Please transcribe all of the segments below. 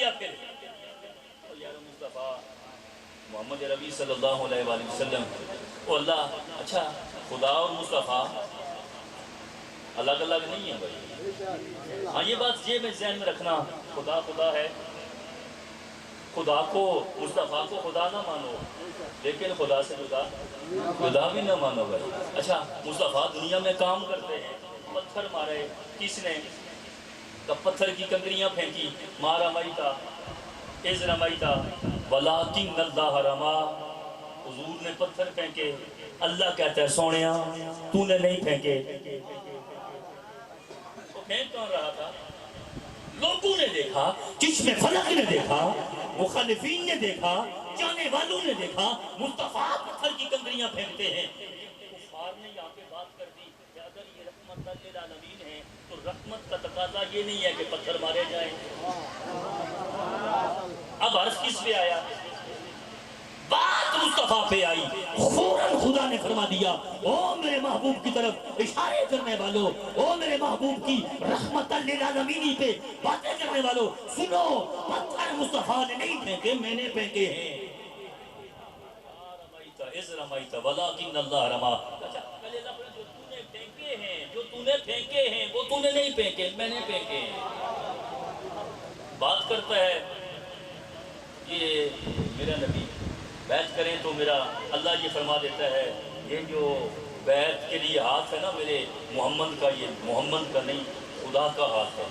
دیا پھر یار مصطفیٰ محمد عربی صلی اللہ علیہ وآلہ وسلم او اللہ اچھا خدا اور مصطفیٰ الگ الگ نہیں ہیں بھائی. ہاں یہ بات یہ میں ذہن میں رکھنا, خدا خدا ہے, خدا کو مصطفیٰ کو خدا نہ مانو لیکن خدا سے خدا بھی نہ مانو بھائی. اچھا مصطفیٰ دنیا میں کام کرتے ہیں, پتھر مارے کس نے, پتھر کی کنکریاں پھینکی, ماں رمائیتا اذ رمائیتا ولیکن اللہ رما, حضور نے پتھر پھینکے, اللہ کہتا ہے سونیا تو نے نہیں پھینکے. وہ پھینک کون رہا تھا؟ لوگوں نے دیکھا, چشم فلک نے دیکھا, مخالفین نے دیکھا, جانے والوں نے دیکھا, مصطفیٰ پتھر کی کنکریاں پھینکتے ہیں. کفار نے یہاں پہ بات کر دی کہ اگر یہ رحمت للعالمین ہے تو رحمت کا تقاضا یہ نہیں ہے کہ پتھر مارے جائیں. اب عرض کس پہ آیا؟ بات مصطفیٰ پہ آئی. فوراً خدا نے فرما دیا او میرے محبوب کی طرف اشارے کرنے والوں, او میرے محبوب کی رحمت للعالمین پہ باتیں کرنے والوں, سنو پتھر مصطفیٰ نے نہیں پھینکے, میں نے پھینکے ہیں. اذ رمائیت ولیکن اللہ رما. اچھا پہلے لفظ جو تو نے پھینکے ہیں, جو تو نے پھینکے ہیں وہ تو نے نہیں پھینکے, میں نے پھینکے ہیں. بات کرتا ہے یہ میرا نبی, بیعت کریں تو میرا اللہ یہ فرما دیتا ہے یہ جو بیعت کے لیے ہاتھ ہے نا میرے محمد کا, یہ محمد کا نہیں خدا کا ہاتھ ہے.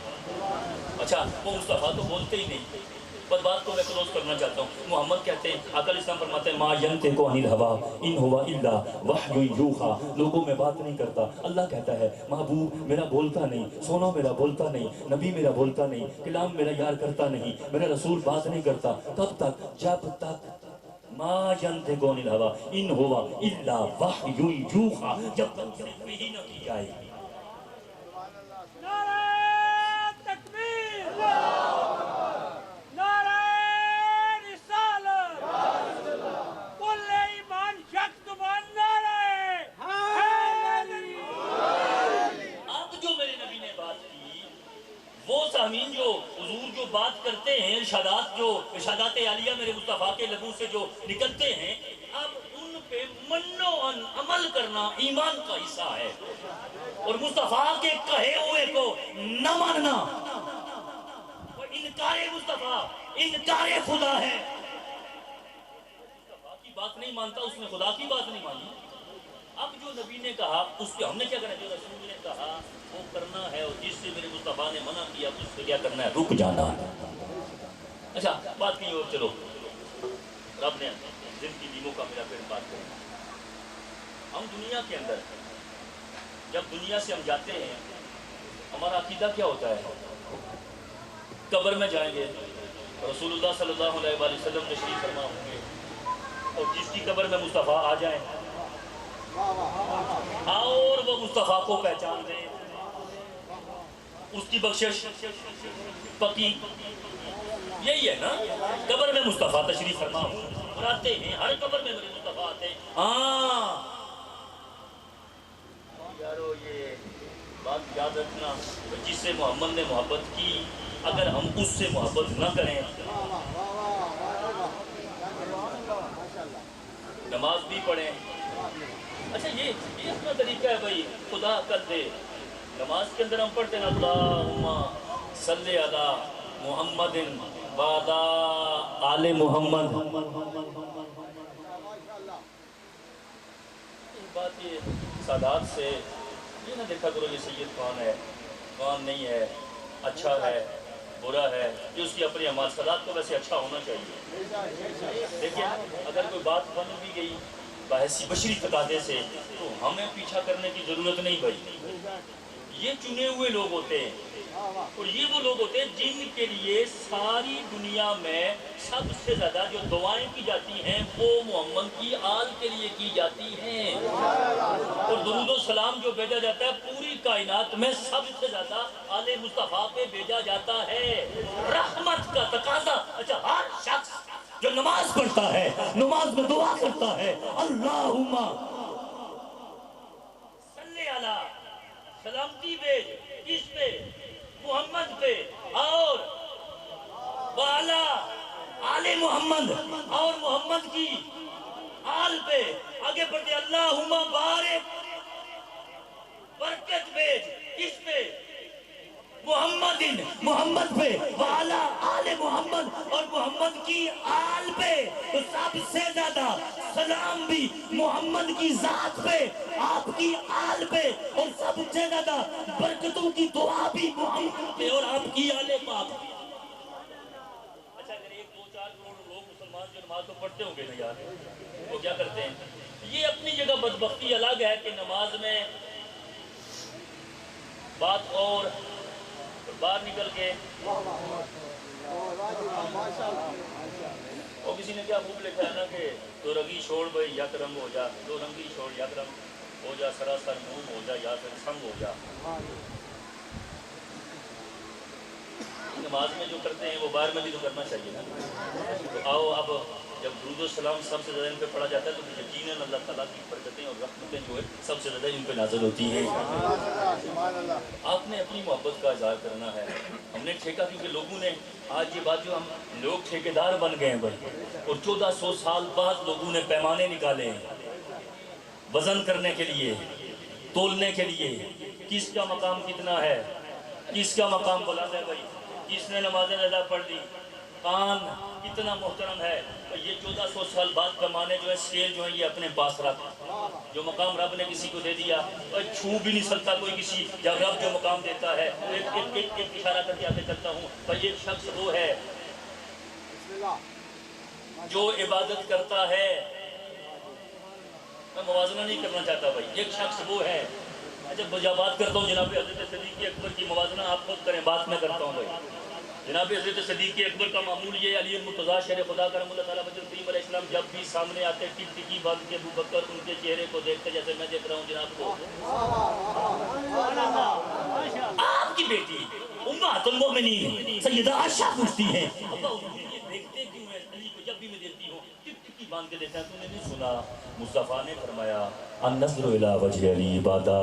اچھا وہ مصطفیٰ تو بولتے ہی نہیں, بس بات کو میں کلوز کرنا چاہتا ہوں. محمد کہتے ہیں, آقا اسلام فرماتے ہیں ما ینطق عن الہویٰ ان ہوا الا وحی یوحیٰ, لوگوں میں بات نہیں کرتا. اللہ کہتا ہے محبوب میرا بولتا نہیں, سونا میرا بولتا نہیں, نبی میرا بولتا نہیں, کلام میرا یار کرتا نہیں, میرا رسول بات نہیں کرتا. کب تک؟ جب تک ما ینطق عن الہویٰ ان ہوا الا وحی یوحیٰ, جب تک وحی نہ کی جائے. سامعین جو حضور جو بات کرتے ہیں, ارشادات عالیہ میرے مصطفیٰ کے لبوں سے جو نکلتے ہیں, اب ان پہ منو ان عمل کرنا ایمان کا حصہ ہے, اور مصطفیٰ کے کہے ہوئے کو نہ ماننا وہ انکار مصطفیٰ, انکار خدا ہے. مصطفیٰ کی بات نہیں مانتا, اس نے خدا کی بات نہیں مانی. اب جو نبی نے کہا اس پہ ہم نے کیا کرنا, جو رسول نے کہا وہ کرنا ہے, اور جس سے میرے مصطفیٰ نے منع کیا اس سے کیا کرنا ہے, رک جانا. اچھا بات کہیں اور چلو, رب نے زندگی دیموں کا میرا پھر بات کریں. ہم دنیا کے اندر جب دنیا سے ہم جاتے ہیں ہمارا عقیدہ کیا ہوتا ہے؟ قبر میں جائیں گے, رسول اللہ صلی اللہ علیہ وآلہ وسلم تشریف فرما ہوں گے, اور جس کی قبر میں مصطفیٰ آ جائیں اور وہ مصطفیٰ کو پہچان دے, اس کی بخشش پکی, یہی ہے نا. قبر میں مصطفیٰ تشریف فرما اور آتے ہیں, ہر قبر میں میرے مصطفیٰ آتے ہیں. ہاں یارو یہ بات یاد رکھنا, جس سے محمد نے محبت کی اگر ہم اس سے محبت نہ کریں, نماز بھی پڑھیں. اچھا یہ اپنا طریقہ ہے بھائی, خدا کر دے نماز کے اندر ہم پڑھتے ہیں اللہم صلی علی محمد وعلی آل محمد. بات یہ سادات سے یہ نہ دیکھا کرو یہ سید کون ہے کون نہیں ہے, اچھا ہے برا ہے, یہ اس کی اپنی عمال. سادات کو ویسے اچھا ہونا چاہیے. دیکھیں اگر کوئی بات بن بھی گئی بحثی بشری تقاضے سے تو ہمیں پیچھا کرنے کی ضرورت نہیں بھائی. یہ چنے ہوئے لوگ ہوتے ہیں, اور یہ وہ لوگ ہوتے ہیں جن کے لیے ساری دنیا میں سب سے زیادہ جو دعائیں کی جاتی ہیں وہ محمد کی آل کے لیے کی جاتی ہیں, اور درود و سلام جو بھیجا جاتا ہے پوری کائنات میں سب سے زیادہ آل مصطفیٰ پہ بھیجا جاتا ہے. رحمت کا تقاضا. اچھا ہر شخص جو نماز پڑھتا ہے, نماز میں دعا کرتا ہے اللہم صلی علی, سلامتی بھیج کس پہ؟ محمد پہ, اور وعلی محمد اور محمد کی آل پہ آگے بڑھتے اللہم بارک برکت بھیج اس پہ محمد محمد پہ وعلا آل محمد اور محمد کی آل پہ تو سب سے زیادہ سلام بھی محمد کی ذات پہ آپ کی آل پہ اور سب سے زیادہ برکتوں کی دعا بھی محمد پہ اور آپ کی آل پاک پہ. اچھا اگر 1-2-4 کروڑ لوگ مسلمان جو نماز تو پڑھتے ہوں گے نا یار وہ کیا کرتے ہیں یہ اپنی جگہ بدبختی الگ ہے کہ نماز میں بات اور باہر نکل کے اور کسی نے کیا خوب لکھا ہے نا کہ دو رنگی چھوڑ بھائی یک رنگ ہو جا دو رنگی چھوڑ یک رنگ ہو جا سراسر موم ہو جا یا پھر سنگ ہو جا. نماز میں جو کرتے ہیں وہ باہر میں بھی تو کرنا چاہیے نا. تو آؤ اب جب درود و سلام سب سے زیادہ ان پہ پڑھا جاتا ہے تو یقیناً اللہ تعالیٰ کی برکتیں اور رحمتیں جو ہے سب سے زیادہ ان پہ نازل ہوتی ہیں. آپ نے اپنی محبت کا اظہار کرنا ہے. ہم نے ٹھیکہ کیونکہ لوگوں نے آج یہ بات جو ہم لوگ ٹھیکیدار بن گئے ہیں بھائی اور 1400 سال بعد لوگوں نے پیمانے نکالے ہیں وزن کرنے کے لیے تولنے کے لیے کس کا مقام کتنا ہے کس کا مقام بلند ہے بھائی کس نے نمازیں زیادہ پڑھ دی کان کتنا محترم ہے. یہ 1400 سال بعد پیمانے جو ہے اسکیل جو ہے یہ اپنے پاس رکھ جو مقام رب نے کسی کو دے دیا چھو بھی نہیں سکتا کوئی کسی یا رب جو مقام دیتا ہے. ایک اشارہ کر کے آگے چلتا ہوں بھائی ایک شخص وہ ہے جو عبادت کرتا ہے میں موازنہ نہیں کرنا چاہتا بھائی ایک شخص وہ ہے اچھا بات کرتا ہوں جناب حضرت صدیق اکبر کی موازنہ آپ خود کریں بات میں کرتا ہوں بھائی. جناب حضرت صدیق اکبر کا معمول یہ علی المرتضیٰ شیر خدا کرم اللہ تعالیٰ وجہ الکریم علیہ السلام جب بھی سامنے آتے ٹک ٹکی باندھ کے ابو بکر ان کے چہرے کو دیکھتے جیسے میں دیکھ رہا ہوں جناب کو آپ کی بیٹی امہات المؤمنین سیدہ عائشہ پوچھتی ہیں ابا یہ دیکھتے کیوں ہیں علی کو جب بھی میں دیکھتی ہوں ٹک ٹکی باندھ کے دیکھتا ہے تو نے نہیں سنا مصطفیٰ نے فرمایا النظر الی وجہ علی عبادہ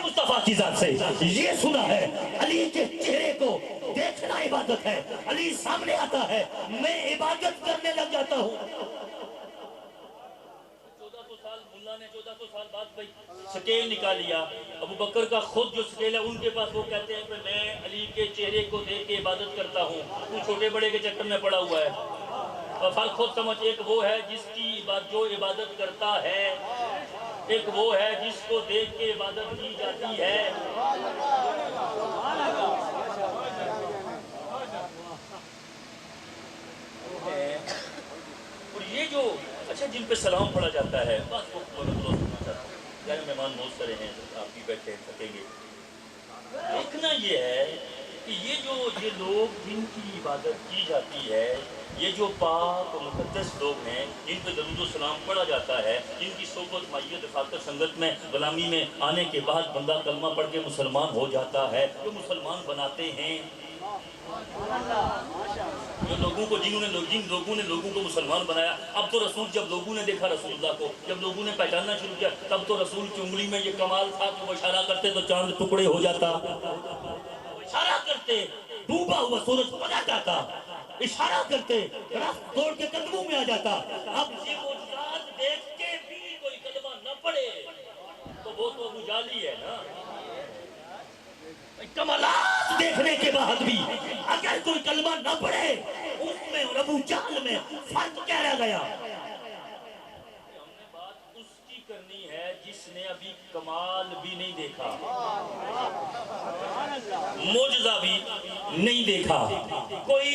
مصطفیٰ کی ذات سے یہ سنا ہے علی کے چہرے کو دیکھنا عبادت ہے. علی سامنے آتا ہے میں عبادت کرنے لگ جاتا ہوں. 1400 سال ملا نے 1400 سال بعد بھائی سکیل نکال لیا. ابو بکر کا خود جو سکیل ہے ان کے پاس وہ کہتے ہیں کہ میں علی کے چہرے کو دیکھ کے عبادت کرتا ہوں. تو چھوٹے بڑے کے چکر میں پڑا ہوا ہے اور فرق خود سمجھ. ایک وہ ہے جس کی جو عبادت کرتا ہے ایک وہ ہے جس کو دیکھ کے عبادت کی جاتی ہے. اور یہ جو اچھا جن پہ سلام پڑھا جاتا ہے بات کو سننا چاہتا ہوں یار مہمان بہت سارے ہیں آپ بھی بیٹھے تھکیں گے. دیکھنا یہ ہے کہ یہ لوگ جن کی عبادت کی جاتی ہے یہ جو پاک و مقدس لوگ ہیں جن پہ درود و سلام پڑھا جاتا ہے جن کی صحبت معیت رفاقت سنگت میں غلامی میں آنے کے بعد بندہ کلمہ پڑھ کے مسلمان ہو جاتا ہے جو مسلمان بناتے ہیں جو لوگوں کو جن لوگوں نے لوگوں کو مسلمان بنایا. اب تو رسول جب لوگوں نے دیکھا رسول اللہ کو جب لوگوں نے پہچاننا شروع کیا تب تو رسول کی انگلی میں یہ کمال تھا کہ وہ اشارہ کرتے تو چاند ٹکڑے ہو جاتا اشارہ کرتے ڈوبا ہوا سورج پلٹ جاتا اشارہ کرتے رخت توڑ کے قدموں میں آ جاتا. اب یہ معجزات دیکھ کے بھی کوئی کلمہ نہ پڑے تو وہ تو ابو جالی ہے نا. کمالات دیکھنے کے بعد بھی اگر کوئی کلمہ نہ پڑھے اس میں اور ابو جہل میں فرق کیا رہ گیا. ہم نے بات اس کی کرنی ہے جس نے ابھی کمال بھی نہیں دیکھا معجزہ بھی نہیں دیکھا. کوئی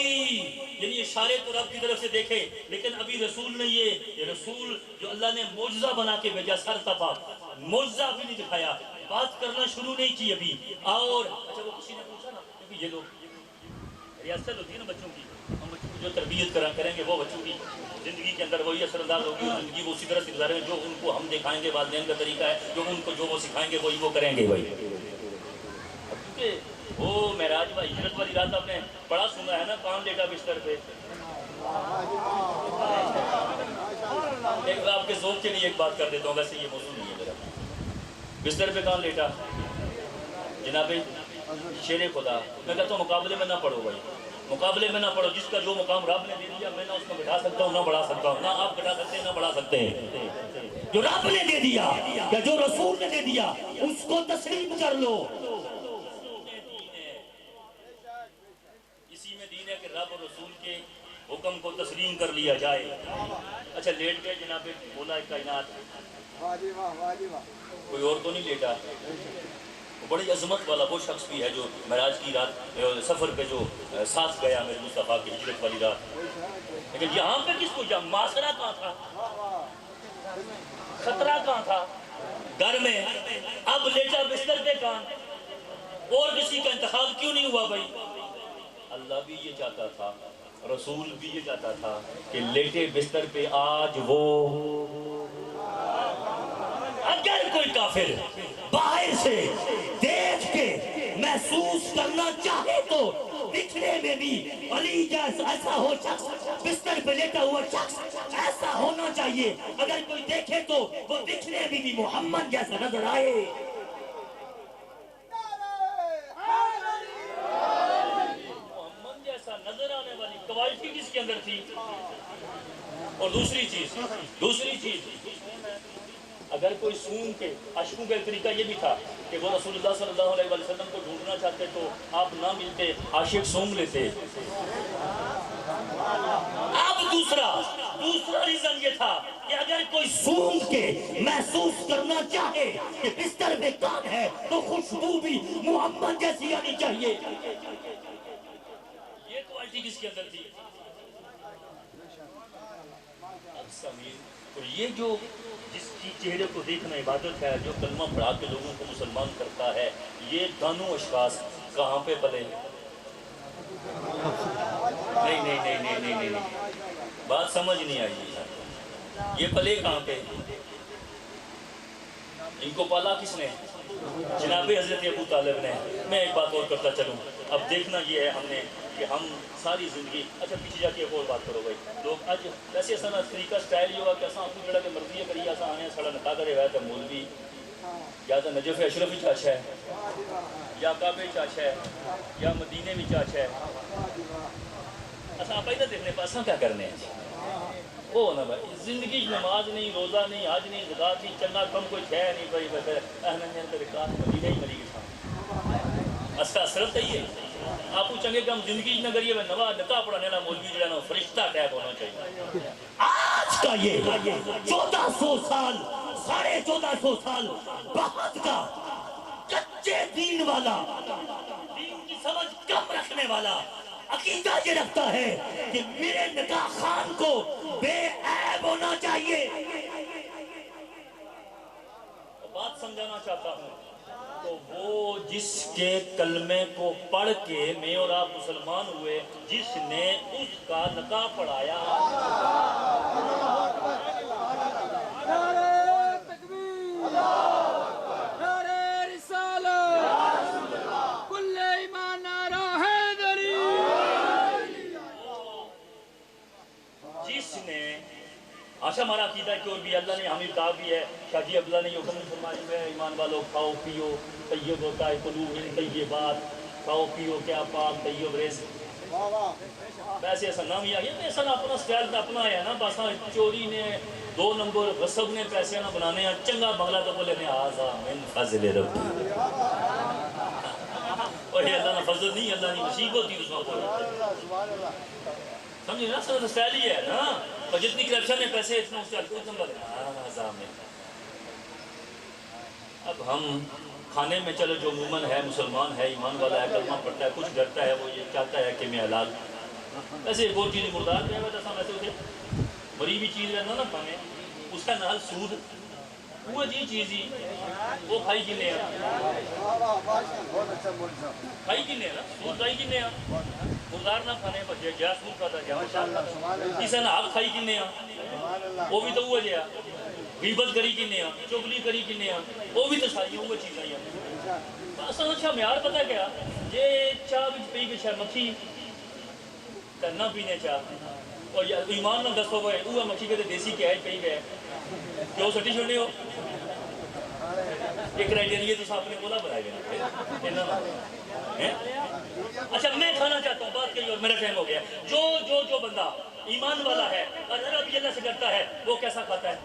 یعنی اشارے تو رب کی طرف سے دیکھے لیکن ابھی رسول نے یہ رسول جو اللہ نے معجزہ بنا کے بھیجا سر تپا معجزہ بھی نہیں دکھایا بات کرنا شروع نہیں کی ابھی. اور اچھا وہ کسی نے پوچھا نا کیونکہ یہ لوگ ریاست ہوتی ہے نا بچوں کی ہم بچوں کی جو تربیت کریں گے وہ بچوں کی زندگی کے اندر وہی اثر انداز ہوگی زندگی وہ اسی طرح سے گزاریں گے جو ان کو ہم دکھائیں گے والدین کا طریقہ ہے جو وہ سکھائیں گے وہی وہ کریں گے بھائی. کیونکہ وہ معراج و ہجرت والی رات آپ نے بڑا سنا ہے نا کام لیٹا بستر پہ. ایک آپ کے ذوق کے لیے ایک بات کر دیتا ہوں ویسے یہ موضوع نہیں ہے میرا. بستر پہ کام لیٹا جناب شیر خدا میں کہتا ہوں مقابلے میں نہ پڑھو بھائی مقابلے میں نہ پڑھو. جس کا جو مقام رب نے دے دیا میں نہ اس کو بٹھا سکتا ہوں نہ بڑھا سکتا ہوں. نہ آپ بٹھا سکتے ہیں نہ بڑھا سکتے ہیں. جو رب نے دے دیا یا جو رسول نے دے دیا اس کو تسلیم کر لو. اسی میں دین ہے کہ رب اور رسول کے حکم کو تسلیم کر لیا جائے. اچھا لیٹ گئے جناب بولا کائنات کوئی اور تو نہیں لیٹا. وہ بڑی عظمت والا وہ شخص بھی ہے جو معراج کی رات سفر پہ جو ساتھ گیا میرے مصطفیٰ کی ہجرت والی رات. لیکن یہاں پہ کس کو جا معاشرہ کہاں تھا, خطرہ کہاں تھا, گھر میں. اب لیٹا بستر پہ کہاں, اور کسی کا انتخاب کیوں نہیں ہوا بھائی؟ اللہ بھی یہ چاہتا تھا, رسول بھی یہ چاہتا تھا کہ لیٹے بستر پہ آج وہ. اگر کوئی کافر باہر سے دیکھ کے محسوس کرنا چاہے تو دکھنے میں بھی علی جیسا ایسا ہو شخص, بستر پہ لیٹا ہوا شخص ایسا ہونا چاہیے. اگر کوئی دیکھے تو وہ دکھنے میں بھی محمد جیسا نظر آئے. محمد جیسا نظر آنے والی کوالٹی کس کے اندر تھی؟ اور دوسری چیز اگر کوئی سون کے عاشقوں کا ایک طریقہ یہ بھی تھا کہ وہ رسول اللہ صلی اللہ علیہ وسلم کو ڈھونڈنا چاہتے تو آپ نہ ملتے, عاشق سونگ لیتے. اب دوسرا ریزن یہ تھا کہ اگر کوئی سونگ کے محسوس کرنا چاہے کہ بستر میں کون ہے تو خوشبو بھی محمد جیسی آنی چاہیے. یہ کوالٹی کس کے اندر تھی؟ اب سمیر, اور یہ جو جس کی چہرے کو دیکھنا عبادت ہے, جو کلمہ پڑھا کے لوگوں کو مسلمان کرتا ہے, یہ دانوں اشخاص کہاں پہ پلے؟ نہیں, بات سمجھ نہیں آئی. یہ پلے کہاں پہ؟ ان کو پالا کس نے؟ جناب حضرت ابو طالب نے. میں ایک بات اور کرتا چلوں. اب دیکھنا یہ ہے ہم نے کہ ہم ساری زندگی, اچھا پیچھے جا کے ایک اور بات کرو بھائی. لوگ اج ویسے ایسا طریقہ سٹائل یہ ہوا کہ اساں اپنی جڑا کہ مرضی کری اساں آنے سڑا نکاح کرے ہوا تو مولوی یا تو نجف اشرف وچ اچھا ہے یا کعبے وچ اچھا ہے یا مدینے وچ اچھا ہے. اساں پہلے دیکھنے پہ اساں کیا کرنے ہیں وہ نا بھائی. زندگی نماز نہیں, روزہ نہیں, حج نہیں, زکات نہیں, چنگا کم کوئی ہے نہیں بھائی. بس اہل طریقات مدینہ ہی ملی گئی اس کا اثرت ہے. آپ کو چنگے کم زندگی نہ کریے, نوا نکاح پڑھانے والا مولوی جو ہے نا فرشتہ ٹائپ ہونا چاہیے. آج کا یہ 1400 سال 1450 سال بعد کا کچے دین والا, دین کی سمجھ کم رکھنے والا عقیدہ یہ رکھتا ہے کہ میرے نکاح خان کو بے عیب ہونا چاہیے. بات سمجھانا چاہتا ہوں تو وہ جس کے کلمے کو پڑھ کے میں اور آپ مسلمان ہوئے, جس نے اس کا نکاح پڑھایا. نعرہ تکبیر, نعرہ رسالت, کل ایمان نعرہ حیدری. جس نے آشا ہمارا عقیدہ ہے کہ اور بھی اللہ نے ہمیں کہا بھی ہے, شاہ جی عبداللہ نے یہ حکم فرمایا ہے ایمان والوں کھاؤ پیو طیب ہوتا ہے قلوب طیبات, کھاؤ پیو کیا پاک طیب رزق. ویسے ایسا نام ہی آگیا ایسا نا اپنا سٹائل اپنا ہے نا. بس چوری نے 2 نمبر غصب نے پیسے نہ بنانے ہیں, چنگا بنگلہ تو بولے نے آزا من فضل ربی. اور یہ اللہ نے فضل نہیں, اللہ نے مصیبت تھی اس میں بولے سمجھے نا. سر سٹائل ہی ہے نا. اور جتنی کرپشن ہے پیسے اتنا اس سے نمبر ہے. اب ہم کھانے میں چلو جو عموماً ہے مسلمان ہے, ایمان والا ہے, کلمہ پڑھتا ہے, کچھ ڈرتا ہے, وہ یہ چاہتا ہے کہ میں حلال. ویسے ایک اور چیز مردار ہے ویسے اسے بڑی بھی چیز رہنا نا کھانے, اس کا نال سود وہ جی چیز ہی وہ کھائی کنے کھائی کنے نا سود کھائی کنے مردار نہ کھانے بچے جا سود کھاتا جا کسی نے حق کھائی کنے وہ بھی تو وہ جیا غیبت کری کنے چگلی کری کنے وہ بھی تو ساری وہ چیزیں ہیں. اصل اچھا معیار پتہ کیا یہ چاہ بھی پی کے شاید مکھی کرنا پینے چاہ اور ایمان نہ دسو بھائی وہ مکھی کے دیسی کیا ہے کہیں گئے کیوں سٹی چھوڑنے ہو یہ کرائٹیریا تو آپ نے بولا بنائے گا. اچھا میں کھانا چاہتا ہوں بات کہی اور میرا ٹائم ہو گیا. جو بندہ ایمان والا ہے اور رب اللہ سے ڈرتا ہے وہ کیسا کھاتا ہے؟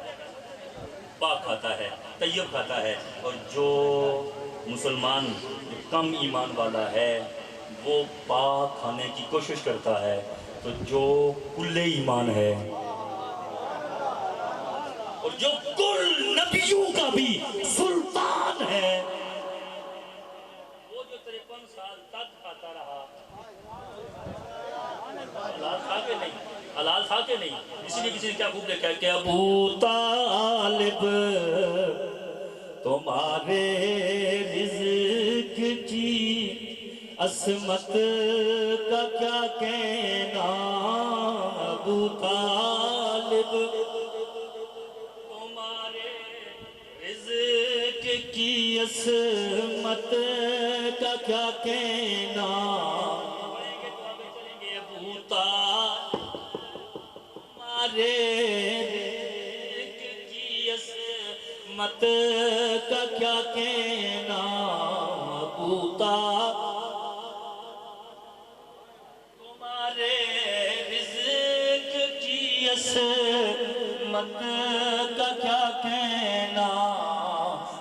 پاک کھاتا ہے، طیب کھاتا ہے. اور جو مسلمان کم ایمان والا ہے وہ پاک کھانے کی کوشش کرتا ہے. تو جو کل ایمان ہے اور جو کل نبیوں کا بھی سلطان ہے وہ جو 53 سال تک کھاتا رہا، حلال تھا کہ نہیں؟ حلال تھا کہ نہیں؟ اسی لیے کسی نے کیا خوب لکھا ہے کہ ابو طالب تمہارے رزق کی عصمت کا کیا کہنا. ابو طالب تمہارے رزق کی عصمت کا کیا کہنا. ابو طالب تمہارے رزق کی عصمت کا کیا کہنا. ابو طالب تمہارے رزق کی عصمت کا کیا کہنا.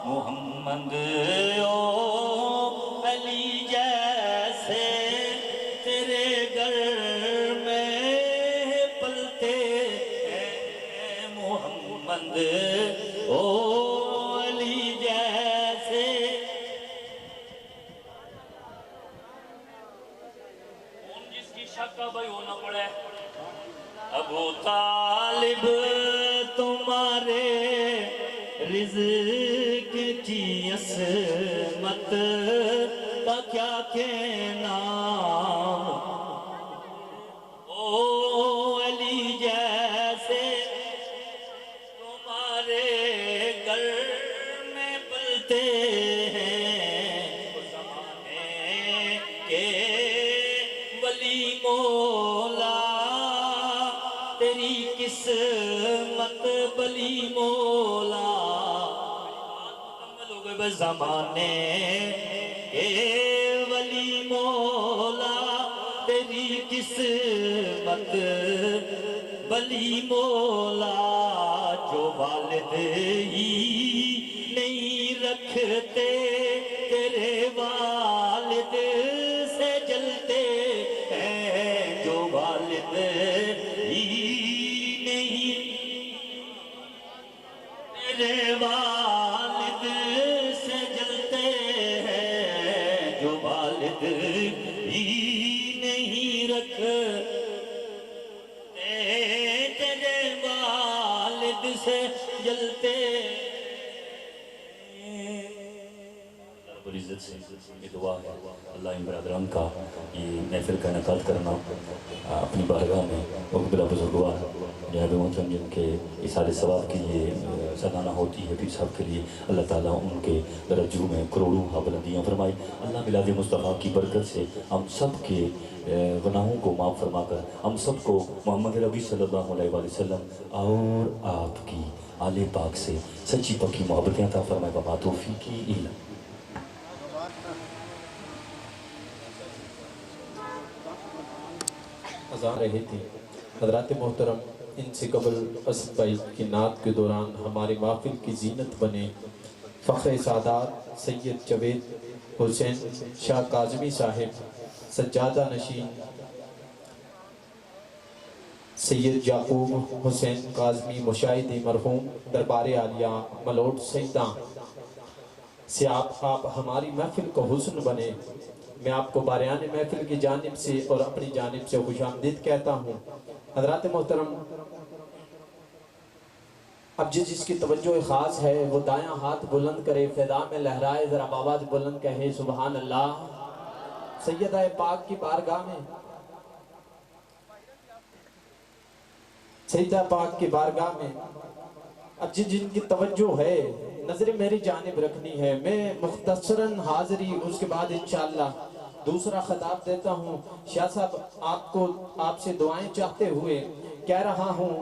محمد او علی جیسے تیرے گھر میں پلتے ہیں. محمد او علی جیسے جس کی شک کا بھائی ہونا پڑے. ابو طالب تمہارے رزق کی عصمت کا کیا کہنا. او علی جیسے تمہارے گھر میں پلتے ہیں. زمانے کے ولی مولا تیری قسمت بلی مولا. مکمل ہو گئے بس. زمانے کے ولی مولا تیری قسمت بلی مولا. جو والد ہی نہیں رکھتے تیرے والد سے جلتے ہیں. جو والد ہی نہیں تیرے والد سے جلتے ہیں. جو والد ہی نہیں رکھتے تیرے والد سے جلتے. رب العزت سے یہ دعا ہے اللہ ان برادران کا یہ محفل کا انعقاد کرنا اپنی بارگاہ میں بلا بزرگوار جناب محترم جن کے اثار ثواب کی یہ سالانہ ہوتی ہے پیر صاحب کے لیے. اللہ تعالیٰ ان کے درجوں میں کروڑوں بلندیاں فرمائے. اللہ میلاد مصطفیٰ کی برکت سے ہم سب کے گناہوں کو معاف فرما کر ہم سب کو محمد ربی صلی اللہ علیہ وآلہ وسلم اور آپ کی آل پاک سے سچی پکی محبتیں عطا فرمائے. وما توفیقی الا اذان رہی تھی. حضرات محترم ان سے قبل اسد بھائی کی نعت کے دوران ہماری محفل کی زینت بنے فخر سعادات سید جاوید حسین شاہ کاظمی صاحب، سجادہ نشین سید یعقوب حسین کاظمی مشاہدی مرحوم دربار عالیہ ملوٹ سیداں سے آپ ہماری محفل کو حسن بنے. میں آپ کو بارعان محفل کی جانب سے اور اپنی جانب سے خوش آمدید کہتا ہوں. حضرات محترم اب جس کی توجہ خاص ہے وہ دایاں ہاتھ بلند کرے، فضا میں لہرائے، ذرا آواز بلند کہے سبحان اللہ. سیدہ پاک کی بارگاہ میں، سیدہ پاک کی بارگاہ میں اب جن کی توجہ ہے نظر میری جانب رکھنی ہے. میں مختصراً حاضری اس کے بعد انشاءاللہ دوسرا خطاب دیتا ہوں. شاہ صاحب آپ سے دعائیں چاہتے ہوئے کہہ رہا ہوں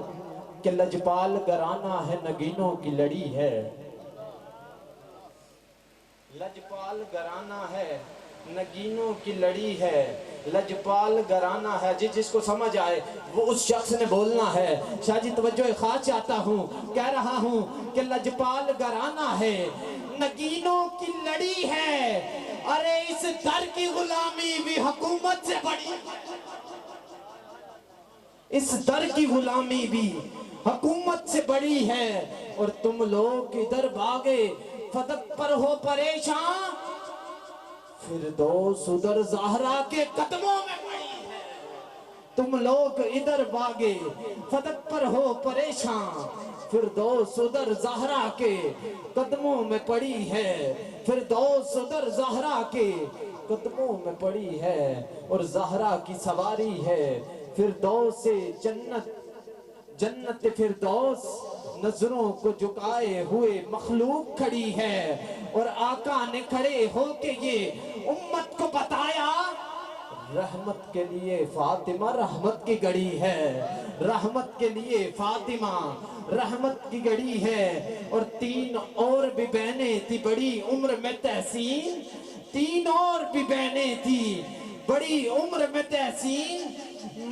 کہ لجپال گرانہ ہے نگینوں کی لڑی ہے. لجپال گرانہ ہے نگینوں کی لڑی ہے. لجپال گرانا ہے، جس کو سمجھ آئے وہ اس شخص نے بولنا ہے۔ شاہ جی توجہ خاص چاہتا ہوں، کہہ رہا ہوں کہ لجپال گرانا ہے، نگینوں کی لڑی ہے، ارے اس در کی غلامی بھی حکومت سے بڑی، اس در کی غلامی بھی حکومت سے بڑی ہے، اور تم لوگ ادھر بھاگے فدق پر ہو پریشان، فردوس ادھر زہرا کے قدموں میں پڑی ہے۔ تم لوگ ادھر بھاگے فدق پر ہو پریشان، فردوس ادھر زہرا کے قدموں میں پڑی ہے، فردوس ادھر زہرا کے قدموں میں پڑی ہے، اور زہرا کی سواری ہے فردوس سے جنت فردوس، نظروں کو جھکائے ہوئے مخلوق کھڑی ہے، اور آقا نے کھڑے ہو کے یہ امت کو بتایا، رحمت کے لیے فاطمہ رحمت کی گڑی ہے، رحمت کے لیے فاطمہ رحمت کی گڑی ہے، اور 3 اور بھی بہنیں تھی بڑی عمر میں تحسین، 3 اور بھی بہنیں تھی بڑی عمر میں تحسین،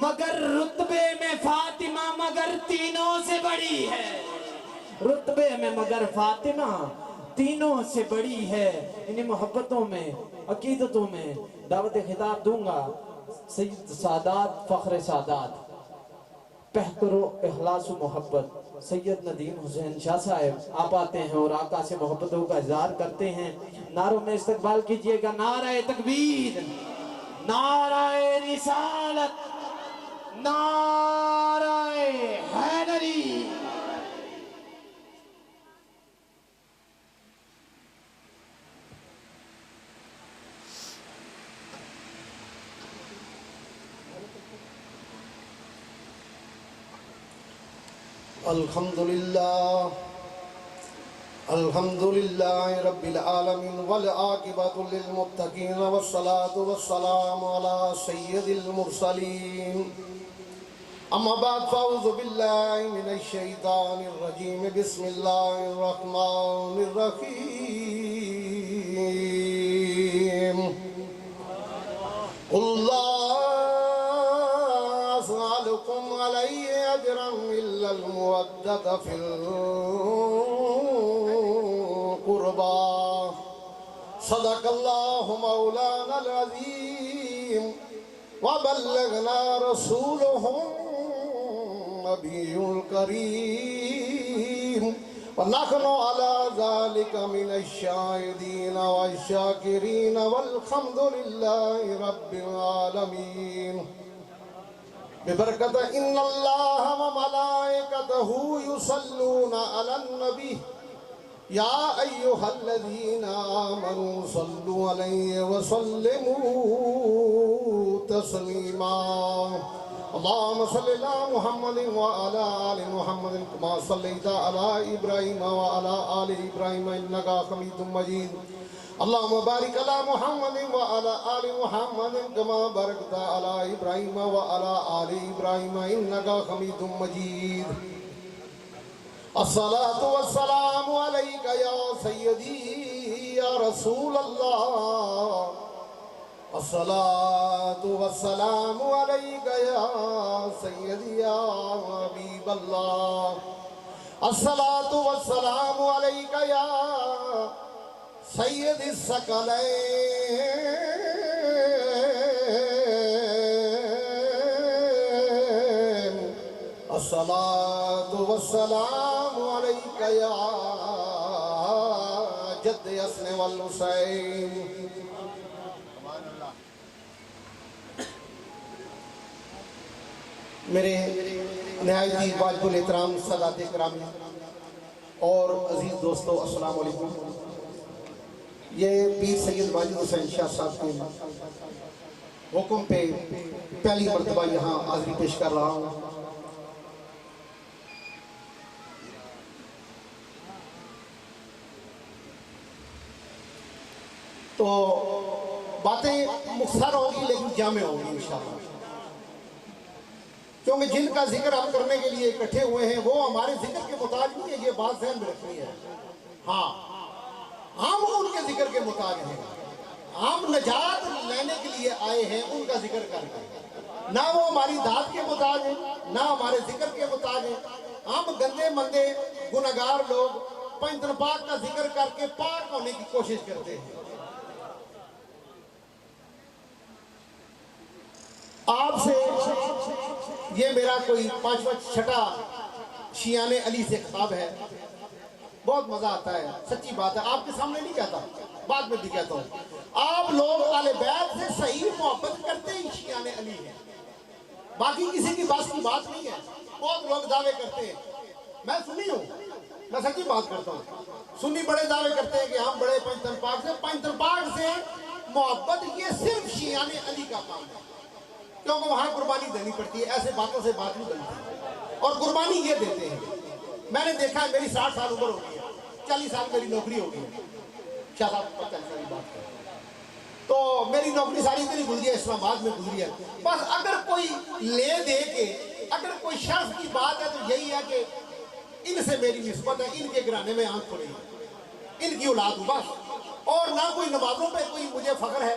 مگر رتبے میں فاطمہ مگر تینوں سے بڑی ہے، رتبے میں مگر فاطمہ تینوں سے بڑی ہے۔ انہیں محبتوں میں، عقیدتوں میں دعوت خطاب دوں گا۔ سید سادات فخر سادات، پہکر و اخلاص و محبت، سید ندیم حسین شاہ صاحب آپ آتے ہیں اور آقا سے محبتوں کا اظہار کرتے ہیں۔ نعروں میں استقبال کیجئے گا، نعرہ تکبیر، نعرہ رسالت، نعرہ حیدری۔ الحمدللہ رب العالمین والعاقبۃ للمتقین والصلاة والسلام علی سید المرسلین، اما بعد فاعوذ باللہ من الشیطان الرجیم، بسم اللہ الرحمن الرحیم، قل لا أسألكم عليه أجرا إلا المودة في القربى، صدق الله مولانا العظيم، وبلغنا رسوله النبي الكريم، ونحن على ذلك من الشاهدين والشاكرين، والحمد لله رب العالمين۔ ببرکت ان اللہ وملائکتہ یصلون علی النبی، یا ایہا الذین آمنوا صلوا علیہ وسلموا تسلیما، اللہم صلی علی محمد وعلی آل محمد کما صلیت علی ابراہیم وعلی آل ابراہیم انکا حمید مجید، اللہم بارک علی محمد وعلی آل محمد کما بارکت علی ابراہیم وعلی آل ابراہیم انکا حمید مجید۔ الصلاة والسلام علیک یا سیدی یا رسول اللہ، الصلاة والسلام علیک یا سیدی یا حبیب اللہ، الصلاة والسلام علیک یا سید الثقلین، الصلاة والسلام علیک یا جد حسن والحسین۔ میرے نہایت ہی واجب الاحترام سادات اکرامی اور عزیز دوستو، السلام علیکم۔ یہ پیر سید واجد حسین شاہ صاحب کے حکم پہ پہلی مرتبہ یہاں حاضری پیش کر رہا ہوں۔ تو باتیں مختصر ہوگی لیکن جامع ہوگی انشاءاللہ، کیونکہ جن کا ذکر ہم کرنے کے لیے اکٹھے ہوئے ہیں وہ ہمارے ذکر کے محتاج نہیں ہے، یہ بات ذہن میں رکھنی ہے۔ ہاں، ہم ان کے ذکر کے محتاج ہیں، ہم نجات لینے کے لیے لیے آئے ہیں ان کا ذکر کر کے، نہ وہ ہماری ذات کے محتاج ہیں نہ ہمارے ذکر کے محتاج ہیں۔ ہم گندے مندے گنہگار لوگ پنجتن پاک کا ذکر کر کے پاک ہونے کی کوشش کرتے ہیں۔ آپ سے یہ میرا کوئی 5واں 6 شیعان علی سے خطاب ہے، بہت مزہ آتا ہے، سچی بات ہے، آپ کے سامنے نہیں کہتا، بعد میں بھی کہتا ہوں۔ آپ لوگ اہل بیت سے صحیح محبت کرتے ہی شیعان علی ہیں، باقی کسی کی بات کی بات نہیں ہے۔ بہت لوگ دعوے کرتے ہیں، میں سنی ہوں، میں سچی بات کرتا ہوں، سنی بڑے دعوے کرتے ہیں کہ ہم بڑے پنجتن پاک سے محبت یہ صرف شیعان علی کا کام ہے، کیونکہ وہاں قربانی دینی پڑتی ہے، ایسے باتوں سے بات نہیں بنتی، اور قربانی یہ دیتے ہیں۔ میں نے دیکھا ہے، میری 60 سال عمر ہو گئی ہے، 40 سال میری نوکری ہو گئی ہے، شاہ صاحب پتہ چلی بات ہے، تو میری نوکری ساری اتنی گزری ہے، اسلام آباد میں گزری ہے۔ بس اگر کوئی لے دے کے اگر کوئی شرف کی بات ہے تو یہی ہے کہ ان سے میری نسبت ہے، ان کے گھرانے میں آنکھ کھلی ہے، ان کی اولاد ہوں بس، اور نہ کوئی نمازوں پہ کوئی مجھے فخر ہے،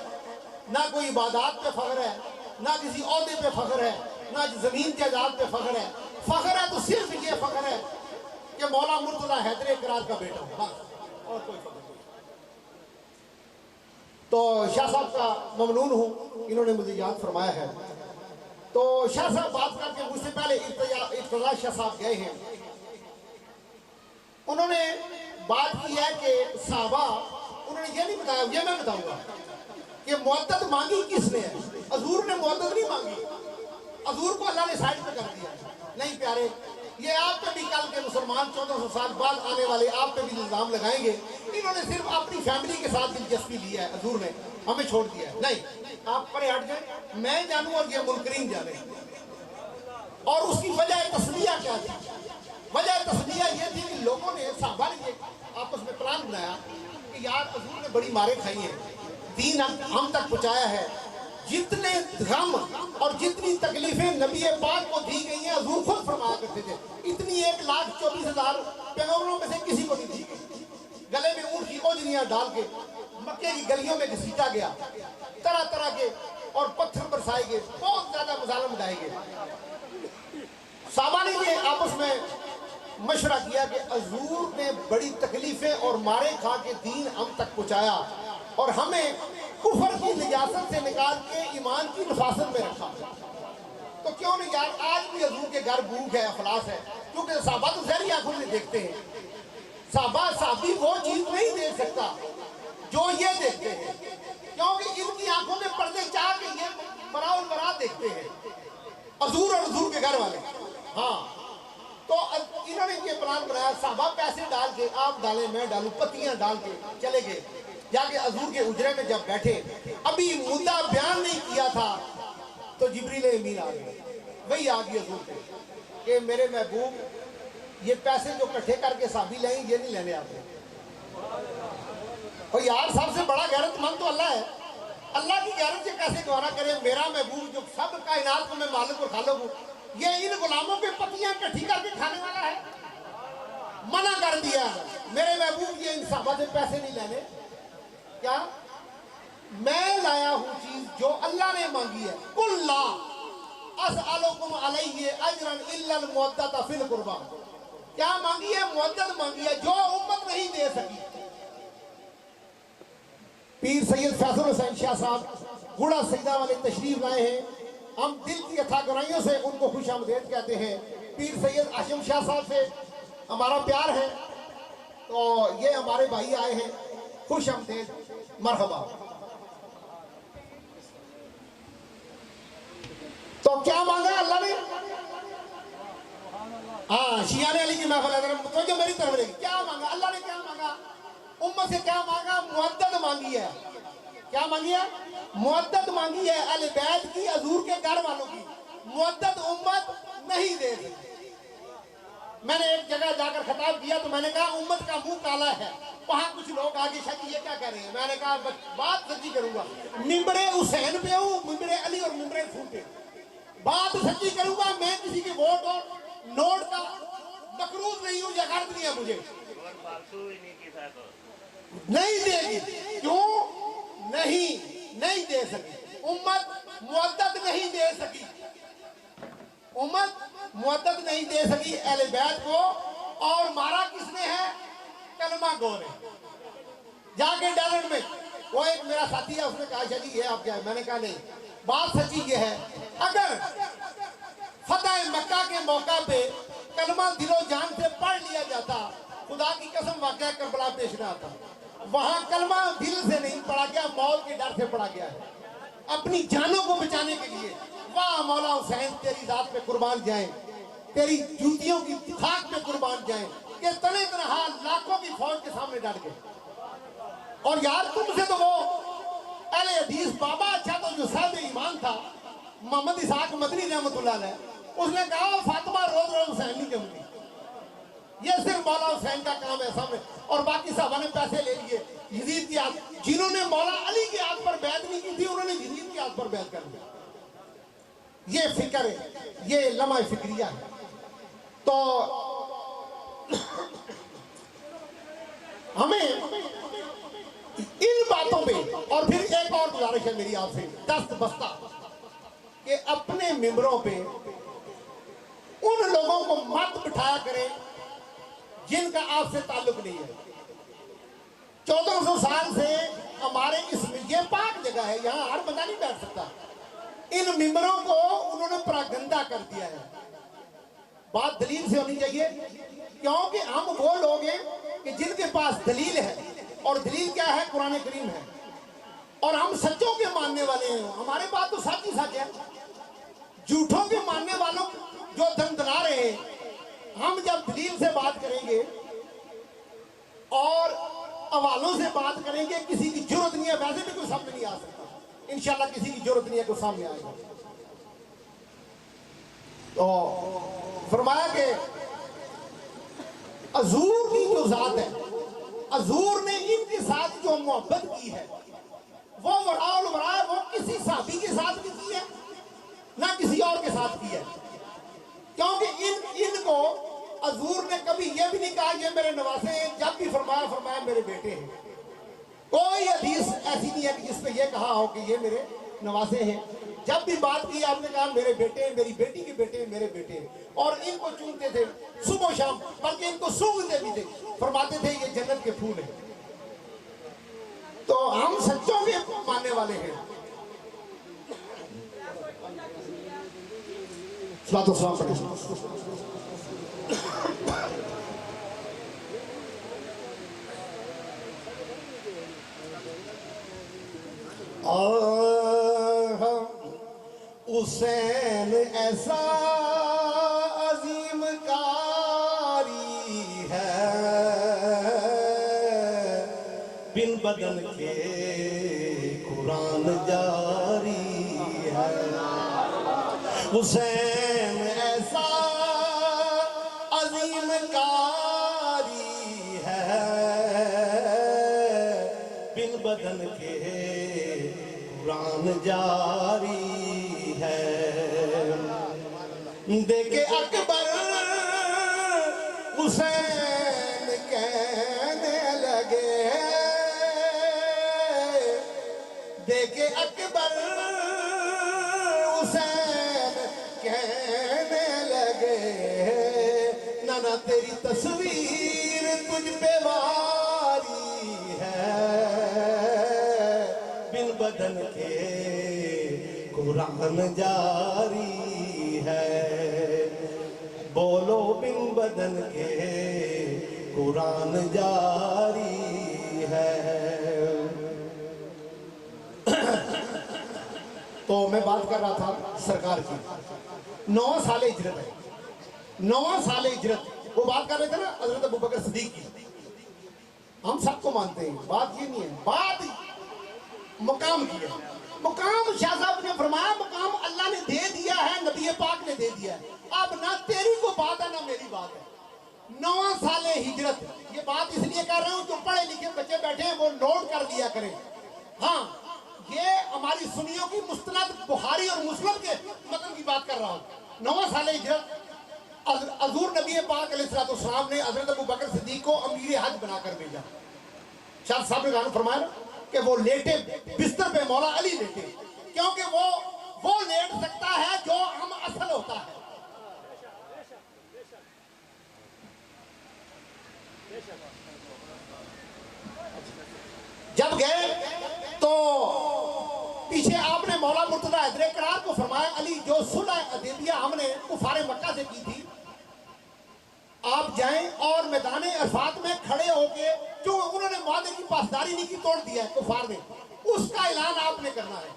نہ کوئی عبادات پہ فخر ہے، نہ کسی عہدے پہ فخر ہے، نہ زمین جائیداد پہ فخر ہے۔ فخر ہے تو صرف یہ فخر ہے کہ مولا مرتضیٰ حیدر اقرار کا بیٹا ہوں بس، اور کوئی فخر نہیں۔ تو شاہ صاحب کا ممنون ہوں، انہوں نے مجھے یاد فرمایا ہے۔ تو شاہ صاحب بات کر کے مجھ سے پہلے ارتضا شاہ صاحب گئے ہیں، انہوں نے بات کی ہے کہ صحابہ، انہوں نے یہ نہیں بتایا، یہ میں بتاؤں گا کہ معدت مانگی کس نے ہے؟ حضور نے معدت نہیں مانگی، حضور کو اللہ نے سائڈ پہ کر دیا۔ نہیں پیارے، یہ آپ پہ بھی کل کے مسلمان 1400 سال بعد آنے والے آپ پہ بھی الزام لگائیں گے، انہوں نے صرف اپنی فیملی کے ساتھ دلچسپی لی ہے، حضور نے ہمیں چھوڑ دیا ہے۔ نہیں، آپ پرے ہٹ جائیں، میں جانوں اور یہ منکرین جانے۔ اور اس کی وجہ تسلیہ کیا تھی؟ وجہ تسلیہ یہ تھی کہ لوگوں نے، صحابہ نے یہ آپس میں پلان بنایا کہ یار حضور نے بڑی ماریں کھائی ہیں، دین ہم تک پہنچایا ہے، جتنے غم اور جتنی تکلیفیں نبی پاک کو دی گئی ہیں حضور خود فرمایا کرتے تھے، اتنی 1,24,000 پیغمبروں میں سے کسی کو نہیں دی گئی۔ گلے میں اونٹ کی اوجریاں ڈال کے مکے کی گلیوں میں گھسیٹا گیا، طرح طرح کے اور پتھر برسائے گئے، بہت زیادہ مظالم اٹھائے گئے۔ صحابہ نے یہ آپس میں مشورہ کیا کہ حضور نے بڑی تکلیفیں اور مارے کھا کے دین ہم تک پہنچایا، اور ہمیں کفر کی نجاست سے نکال کے ایمان کی نفاست میں رکھا، تو کیوں نہیں یار آج بھی حضور کے گھر بھوک ہے، افلاس ہے، کیونکہ صحابہ تو ظاہری آنکھوں سے دیکھتے ہیں، صحابی وہ چیز نہیں دیکھ سکتا جو یہ دیکھتے ہیں، کیونکہ ان کی آنکھوں میں پردے چاہ کے یہ براء البراء دیکھتے ہیں، حضور اور حضور کے گھر والے۔ ہاں، تو انہوں نے یہ پلان بنایا، صحابہ پیسے ڈال کے، آپ ڈالیں میں ڈالوں، پتیاں ڈال کے چلے گئے، جا کے حضور کے اجرے میں جب بیٹھے، ابھی مدعا بیان نہیں کیا تھا تو جبریل امین آ گئے، وہی آ گئی حضور کے کہ میرے محبوب یہ پیسے جو کٹھے کر کے صحابی لیں یہ نہیں لینے آتے۔ اور یار سب سے بڑا غیرت مند تو اللہ ہے، اللہ کی غیرت سے کیسے گوارا کرے میرا محبوب جو سب کائنات کو میں مالک اور خالق ہوں، یہ ان غلاموں پہ پتیاں کٹھی کر کے کھانے والا ہے؟ منع کر دیا، میرے محبوب یہ ان صحابہ سے پیسے نہیں لینے۔ کیا؟ میں لایا ہوں چیز جو اللہ نے مانگی ہے، قُلْ لَا أَسْأَلُكُمْ عَلَيْهِ أَجْرًا إِلَّا الْمُوَدَّةَ فِي الْقُرْبَى۔ کیا مانگی ہے؟ مودت مانگی ہے جو امت نہیں دے سکی۔ پیر سید فیصل حسین شاہ صاحب گوڑا سیدہ والے تشریف لائے ہیں، ہم دل کی اتھا گرائیوں سے ان کو خوش آمدید کہتے ہیں۔ پیر سید ہاشم شاہ صاحب سے ہمارا پیار ہے، تو یہ ہمارے بھائی آئے ہیں، خوش آمدید، مرحبا۔ تو کیا مانگا اللہ نے؟ ہاں، شیعان علی کی محفل ہے، تو جو میری طرف رہے گی، کیا مانگا اللہ نے؟ کیا مانگا امت سے؟ کیا مانگا؟ مودت مانگی ہے۔ کیا مانگی ہے؟ مودت مانگی ہے، اہل بیت کی، حضور کے گھر والوں کی۔ مودت امت نہیں دے سکتی۔ میں نے ایک جگہ جا کر خطاب کیا تو میں نے کہا امت کا منہ کالا ہے، وہاں کچھ لوگ آگے شاید یہ کیا کہہ رہے ہیں، میں نے کہا بات سچی کروں گا، ممبر حسین پہ ہوں، ممبر علی اور ممبر رسول پہ بات سچی کروں گا، میں کسی کی ووٹ اور نوٹ کا مقروض نہیں ہوں، یہ غرض نہیں ہے مجھے، نہیں دے گی، کیوں نہیں دے سکتی۔ امت مدد نہیں دے سکی، امت مدد نہیں دے سکی اہل بیت کو، اور مارا کس نے ہے؟ کلمہ گو نے۔ جا کے ڈیزرٹ میں وہ ایک میرا ساتھی ہے، اس نے کہا جی یہ آپ کیا ہے؟ میں نے کہا نہیں، بات سچی یہ ہے، اگر فتح مکہ کے موقع پہ کلمہ دل و جان سے پڑھ لیا جاتا، خدا کی قسم واقعہ کربلا پیش نہ آتا۔ وہاں کلمہ دل سے نہیں پڑھا گیا، موت کے ڈر سے پڑھا گیا ہے، اپنی جانوں کو بچانے کے لیے۔ واہ مولا حسین تیری ذات پہ قربان جائیں، تیری جوتیوں کی خاک پہ قربان جائیں، کہ تنے تنہا لاکھوں کی فوج کے سامنے ڈر گئے۔ اور یار تم سے تو وہ اہل حدیث بابا اچھا تو جو صاحب ایمان تھا محمد اسحاق مدنی رحمۃ اللہ علیہ، اس نے کہا فاطمہ روز روز حسین نہیں جمتی، یہ صرف مولا حسین کا کام ہے سامنے، اور باقی صحابہ نے پیسے لے لیے یزید کی ہاتھ، جنہوں نے مولا علی کے ہاتھ پر بیعت نہیں کی تھی انہوں نے یزید کے ہاتھ پر بیعت کر لیا۔ یہ فکر ہے، یہ لمحہ فکریہ ہے۔ تو ہمیں ان باتوں پہ، اور پھر ایک اور گزارش ہے میری آپ سے دست بستہ، کہ اپنے ممبروں پہ ان لوگوں کو مت بٹھایا کریں جن کا آپ سے تعلق نہیں ہے۔ 1400 سال سے ہمارے اس میں یہ پاک جگہ ہے، یہاں ہر بندہ نہیں بیٹھ سکتا، ان ممبروں کو انہوں نے پراگندہ کر دیا ہے۔ بات دلیل سے ہونی چاہیے، کیونکہ ہم وہ لوگ ہیں کہ جن کے پاس دلیل ہے، اور دلیل کیا ہے؟ قرآن کریم ہے، اور ہم سچوں کے ماننے والے ہیں، ہمارے پاس تو سچ ہی سچ ہے۔ جھوٹوں کے ماننے والوں جو دندنا رہے ہیں، ہم جب دلیل سے بات کریں گے اور حوالوں سے بات کریں گے، کسی کی جرت نہیں ہے، ویسے بھی کوئی سامنے نہیں آ سکتا، انشاءاللہ کسی کی جرت نہیں ہے کوئی سامنے آئے گا۔ تو فرمایا کہ حضور کی جو ذات ہے، حضور نے ان کے ساتھ جو محبت کی ہے وہ وڑا الورا ہے، وہ کسی صحابی کے ساتھ بھی کی ہے نہ کسی اور کے ساتھ کی ہے، کیونکہ ان کو حضور نے کبھی یہ بھی نہیں کہا یہ میرے نواسے ہیں، جب بھی فرمایا میرے بیٹے ہیں۔ کوئی حدیث ایسی نہیں ہے کہ جس پہ یہ کہا ہو کہ یہ میرے نواسے ہیں، جب بھی بات کی آپ نے کہا میرے بیٹے ہیں، میری بیٹی کے بیٹے ہیں، میرے بیٹے ہیں، اور ان کو چونتے تھے صبح و شام، بلکہ ان کو سونگتے بھی تھے، فرماتے تھے یہ جنت کے پھول ہیں۔ تو ہم سچوں کے ماننے والے ہیں۔ صلاۃ و سلام پڑھیں۔ حسین ایسا عظیم کاری ہے، بن بدن کے قرآن جاری ہے۔ حسین ایسا عظیم کاری ہے، بن بدن کے قرآن جاری ہے۔ دیکھے اکبر حسین کہنے لگے، دیکھے اکبر حسین کہنے لگے، نانا تیری تصویر تجھ پہ واری ہے، بن بدن کے قرآن جاری ہے۔ بولو بن بدن کے قرآن جاری ہے۔ تو میں بات کر رہا تھا سرکار کی 9 سال ہجرت ہے، 9 سال ہجرت، وہ بات کر رہے تھے نا حضرت ابوبکر صدیق کی، ہم سب کو مانتے ہیں، بات یہ نہیں ہے، بات مقام کی ہے۔ مقام شاہ صاحب نے فرمایا مقام اللہ نے دے دیا ہے، نبی پاک نے دے دیا ہے، اب نہ تیری کو بات ہے نہ میری بات ہے۔ 9 سال ہجرت، یہ بات اس لیے کر رہا ہوں جو پڑھے لکھے بچے بیٹھے ہیں وہ نوٹ کر لیا کریں۔ ہاں یہ ہماری سنیوں کی مستند بخاری اور مسلم کے متن کی بات کر رہا ہوں۔ 9 سال ہجرت، حضور نبی پاک علیہ السلام نے حضرت ابوبکر صدیق کو امیر حج بنا کر بھیجا۔ شاہ صاحب نے فرمایا کہ وہ لیٹے بستر پہ مولا علی لیٹے، کیونکہ وہ لیٹ سکتا ہے جو ہم اصل ہوتا ہے. جب گئے تو پیچھے آپ نے مولا مرتضی حیدر کرار کو فرمایا علی جو صلح حدیبیہ ہم نے کفار مکہ سے کی تھی آپ جائیں اور میدان عرفات میں کھڑے ہو کے جو انہوں نے معاہدے کی پاسداری نہیں کی توڑ دیا ہے کفار نے اس کا اعلان آپ نے کرنا ہے.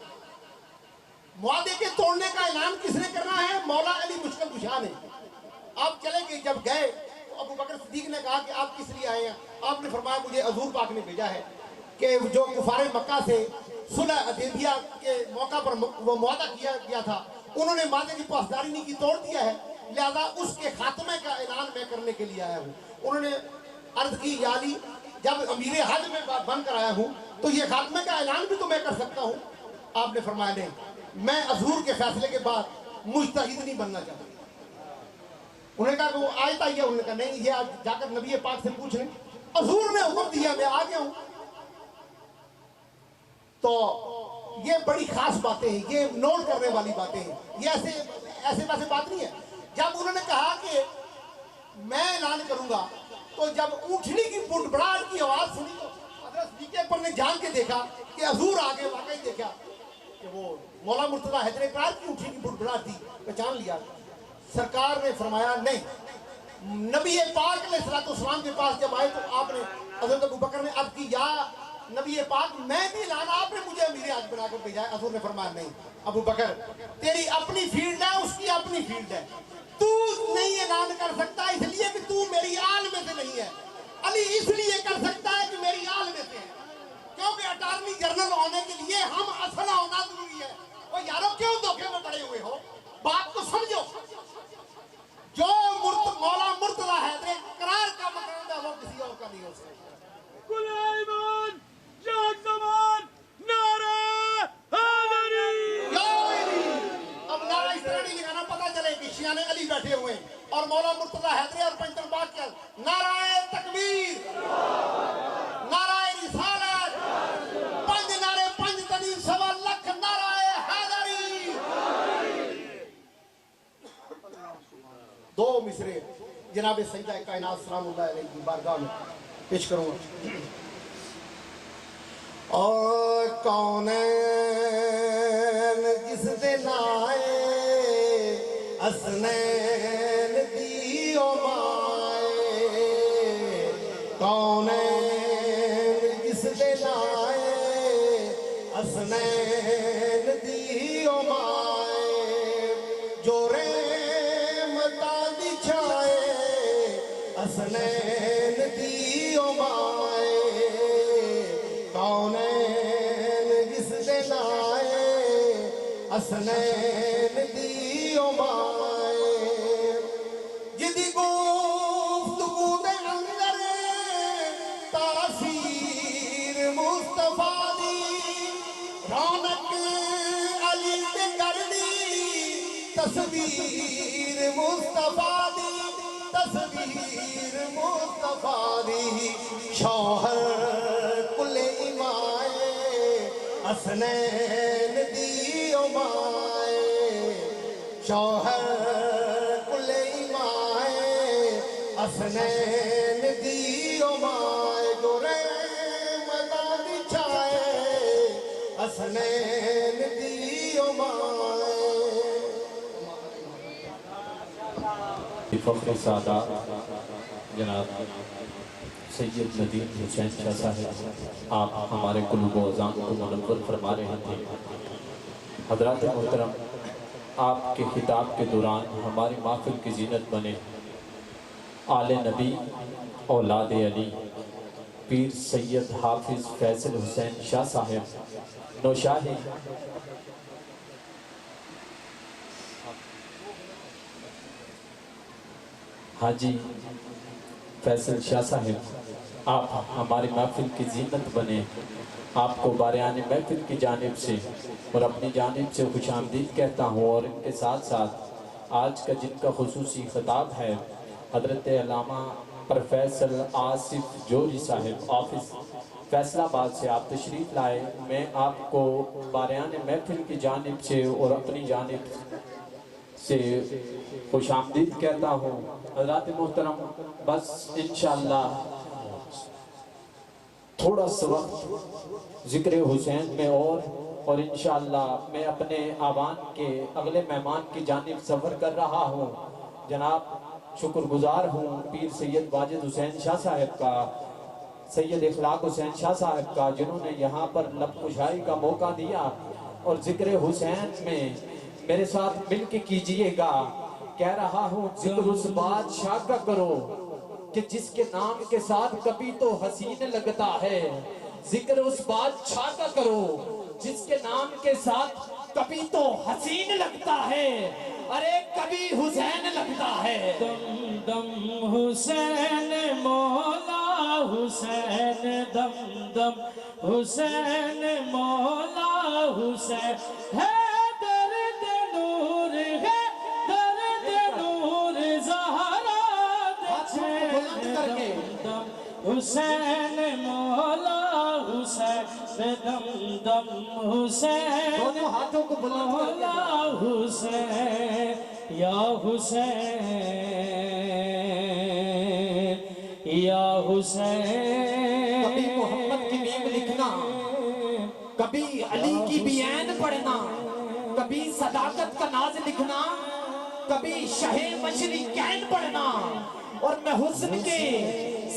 معاہدے کے توڑنے کا اعلان کس نے کرنا ہے؟ مولا علی مشکل کشا نے. آپ چلے گئے جب گئے تو ابو بکر صدیق نے کہا کہ آپ کس لیے آئے ہیں؟ آپ نے فرمایا مجھے حضور پاک نے بھیجا ہے کہ جو کفار مکہ سے صلح حدیبیہ کے موقع پر وہ معاہدہ کیا گیا تھا انہوں نے معاہدے کی پاسداری نہیں کی توڑ دیا ہے لہذا اس کے خاتمے کا اعلان میں کرنے کے لیے آیا ہوں. انہوں نے عرض کی یا علی جب امیر حج میں بن کر آیا ہوں تو یہ خاتمے کا اعلان بھی تو میں کر سکتا ہوں. آپ نے فرمایا نہیں میں حضور کے فیصلے کے بعد مجتہد نہیں بننا چاہتا. انہوں نے کہا کہ وہ آیت آئی ہے انہوں نے کہا نہیں یہ آج جا کر نبی پاک سے پوچھ لیں حضور نے حکم دیا میں آ گیا ہوں. تو یہ بڑی خاص باتیں ہیں یہ نوٹ کرنے والی باتیں ہیں یہ ایسے ویسے بات نہیں ہے. جب انہوں نے کہا کہ میں اعلان کروں گا تو جب اونٹنی کی بڑبڑاہٹ کی آواز سنی تو حضرت صدیق اکبر نے جان کے دیکھا کہ حضور آگے واقعی دیکھا کہ وہ مولا مرتضی حیدر کرار کی اونٹنی کی بڑبڑاہٹ تھی پہچان لیا. سرکار نے فرمایا نہیں. نبی پاک علیہ السلام کے پاس جب آئے تو آپ نے حضرت ابو بکر نے عرض کی یا نبی پاک میں بھی اعلان آپ نے مجھے امیر حج بنا کر بھیجا ہے. حضور نے فرمایا نہیں ابو بکر تیری اپنی فیلڈ ہے اس کی اپنی فیلڈ ہے تو نہیں اعلان کر سکتا اس لیے کہ تو میری آل میں سے نہیں ہے. علی اس لیے کر سکتا ہے کہ میری آل میں سے ہے کیونکہ اٹارنی جنرل ہونے کے لیے ہم اصل ہونا ضروری ہے. وہ یارو کیوں دھوکے میں پڑے ہوئے ہو بات کو سمجھو. جو مولا مرتضی حیدر کرار کا مقام ہے وہ کسی اور کا نہیں ہو سکتا. کل ایمان جاگ زمان نعرہ حیدری. اب نعرہ اس طرح نہیں لگانا پتہ چلے کہ شیعہ علی بیٹھے ہوئے اور مولا مرتضی حیدری اور پنجتن باغ کیا نعرہ تکبیر نعرہ رسالت پنج نعرے پنج تنی سوا لکھ نعرہ حیدری. دو مصرے جناب سیدہ کائنات سلام اللہ علیہ کی بارگاہ میں پیش کروں گا. اور کونین جس دن آئے اسنین دیو مائے کونین جس دن آئے اسنین دیو مائے جو رحمتاں دی چھائے اسنین دیو مائے کونین جس دن آئے اسنین دیو مائے جدی گفتگو دے اندر تاثیر مصطفیٰ دی رونق علی دے کر دی تصویر مصطفیٰ دی تصویر مصطفیٰ دی شوہر کل ایمائے اسنین دیو مائے شوہر کل ایمائے اسنین دیو مائے جو رحمتاں دی چھائے اسنین دیو مائے. فخر سادات جناب سید ندیم حسین شاہ صاحب آپ ہمارے قلوب و اذان کو منور فرما رہے تھے. حضرات محترم آپ کے خطاب کے دوران ہماری محفل کی زینت بنے آل نبی اولاد علی پیر سید حافظ فیصل حسین شاہ صاحب نوشاہی حاجی فیصل شاہ صاحب آپ ہماری محفل کی زینت بنے. آپ کو بارعان محفل کی جانب سے اور اپنی جانب سے خوش آمدید کہتا ہوں اور ان کے ساتھ ساتھ آج کا جن کا خصوصی خطاب ہے حضرت علامہ پروفیسر آصف جوہری صاحب آفس فیصل آباد سے آپ تشریف لائے، میں آپ کو باران محفل کی جانب سے اور اپنی جانب سے خوش آمدید کہتا ہوں۔ حضرات محترم، بس انشاءاللہ تھوڑا سا وقت ذکر حسین میں اور انشاءاللہ میں اپنے آوان کے اگلے مہمان کی جانب سفر کر رہا ہوں۔ جناب شکر گزار ہوں پیر سید واجد حسین شاہ صاحب کا، سید اخلاق حسین شاہ صاحب کا، جنہوں نے یہاں پر لب کشائی کا موقع دیا، اور ذکر حسین میں میرے ساتھ مل کے کیجئے گا۔ کہہ رہا ہوں ذکر اس بادشاہ کا کرو کہ جس کے نام کے ساتھ کبھی تو حسین لگتا ہے، ذکر اس بادشاہ کا کرو جس کے نام کے ساتھ کبھی تو حسین لگتا ہے، ارے کبھی حسین لگتا ہے۔ دم دم حسین مولا حسین، دم دم حسین مولا حسین، ہے درد نور، ہے درد نور زہرا دے، دم دم حسین مولا حسین، دم دم حسین دونوں ہاتھوں کو بلند کر کے مولا حسین، یا حسین یا حسین۔ کبھی محمد کی میم لکھنا، کبھی علی کی بھی عین پڑھنا، کبھی صداقت کا ناز لکھنا، کبھی شہ مشری کین پڑھنا، اور میں حسن کے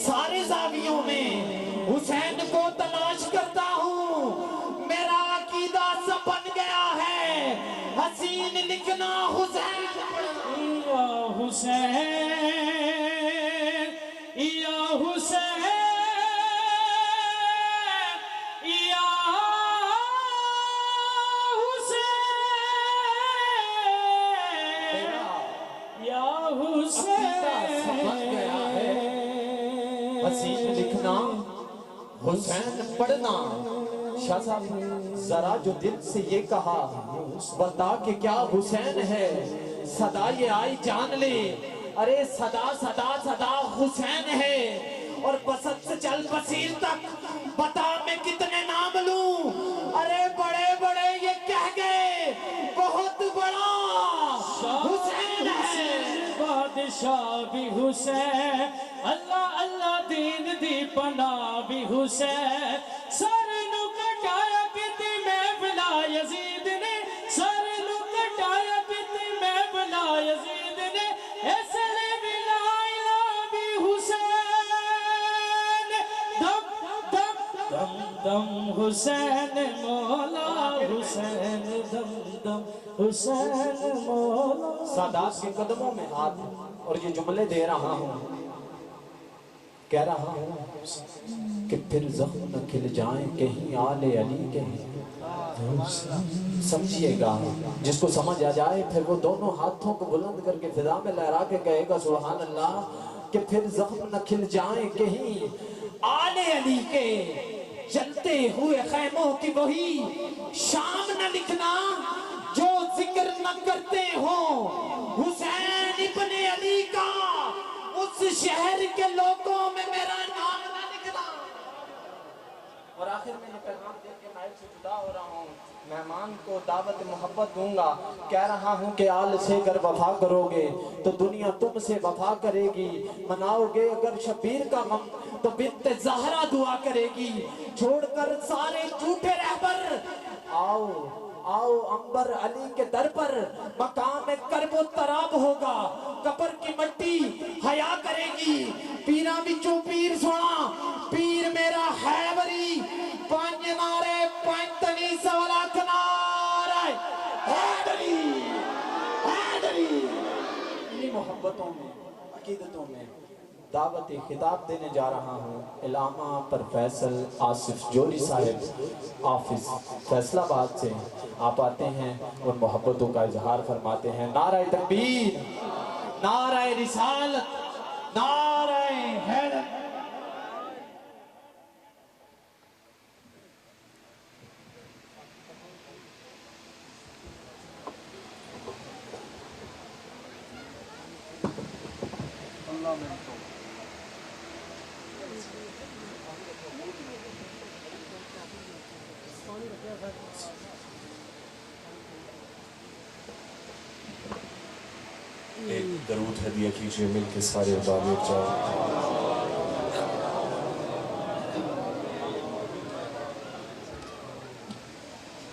سارے زاویوں میں حسین کو تلاش کرتا ہوں۔ میرا عقیدہ سب بن گیا ہے، حسین لکھنا حسین پڑھنا۔ یا حسین یا حسین یا حسین یا عقیدہ سب بن گیا ہے، حسین لکھنا حسین پڑھنا۔ شاہ صاحب ذرا جو دل سے یہ کہا بتا کہ کیا حسین ہے، صدا یہ آئی جان لے، ارے صدا صدا صدا حسین ہے۔ اور بسط سے چل بصیر تک بتا میں کتنے نام لوں، ارے بڑے بڑے یہ کہہ گئے بہت بڑا حسین ہے۔ بادشاہ بھی حسین، اللہ اللہ دین دی پناہ بھی حسین، سر نو کٹایا کتی محفلا یزید نے، سر نو کٹایا کتی محفلا یزید نے، اس نے بھی لا الہ بھی حسین، دم دم دم دم حسین مولا حسین، دم دم حسین مولا۔ سادات کے قدموں میں ہاتھ اور یہ جملے دے رہا ہوں، کہہ رہا ہوں کہ پھر زخم نہ کھل جائیں کہیں آل علی کے۔ سمجھئے گا، جس کو سمجھ آ جائے پھر وہ دونوں ہاتھوں کو بلند کر کے فضا میں لہرا کے کہے گا سبحان اللہ، کہ پھر زخم نہ کھل جائیں کہیں آل علی کے، جلتے ہوئے خیموں کی وہی شام نہ لکھنا جو ذکر نہ کرتے ہوں حسین ابن علی کا، اس شہر کے لوگوں میں میرا نام نہ لکھنا۔ اور آخر میں یہ پیغام دے کے مائک سے جدا ہو رہا ہوں، مہمان کو دعوت محبت دوں گا، کہہ رہا ہوں کہ آل سے اگر وفا کرو گے تو دنیا تم سے وفا کرے گی، مناؤ گے اگر شبیر کا غم تو بنت زہرا دعا کرے گی، چھوڑ کر سارے جھوٹے رہبر آؤ آؤ انبر علی کے در پر، مقام کرب و تراب ہوگا، قبر کی مٹی حیا کرے گی، پیرا بچوں پیر سونا، پیر میرا حیبری، پانچ نارے پانچتنی سولا کنارے حیدری حیدری۔ انہی محبتوں میں عقیدتوں میں دعوت خطاب دینے جا رہا ہوں علامہ پروفیسر آصف جولی صاحب آفس فیصل آباد سے۔ آپ آتے ہیں اور محبتوں کا اظہار فرماتے ہیں۔ نعرہ تکبیر، نعرہ رسالت، نعرہ حیدر۔ درود ہدیہ کیجئے مل کے سارے احباب ایک جائے.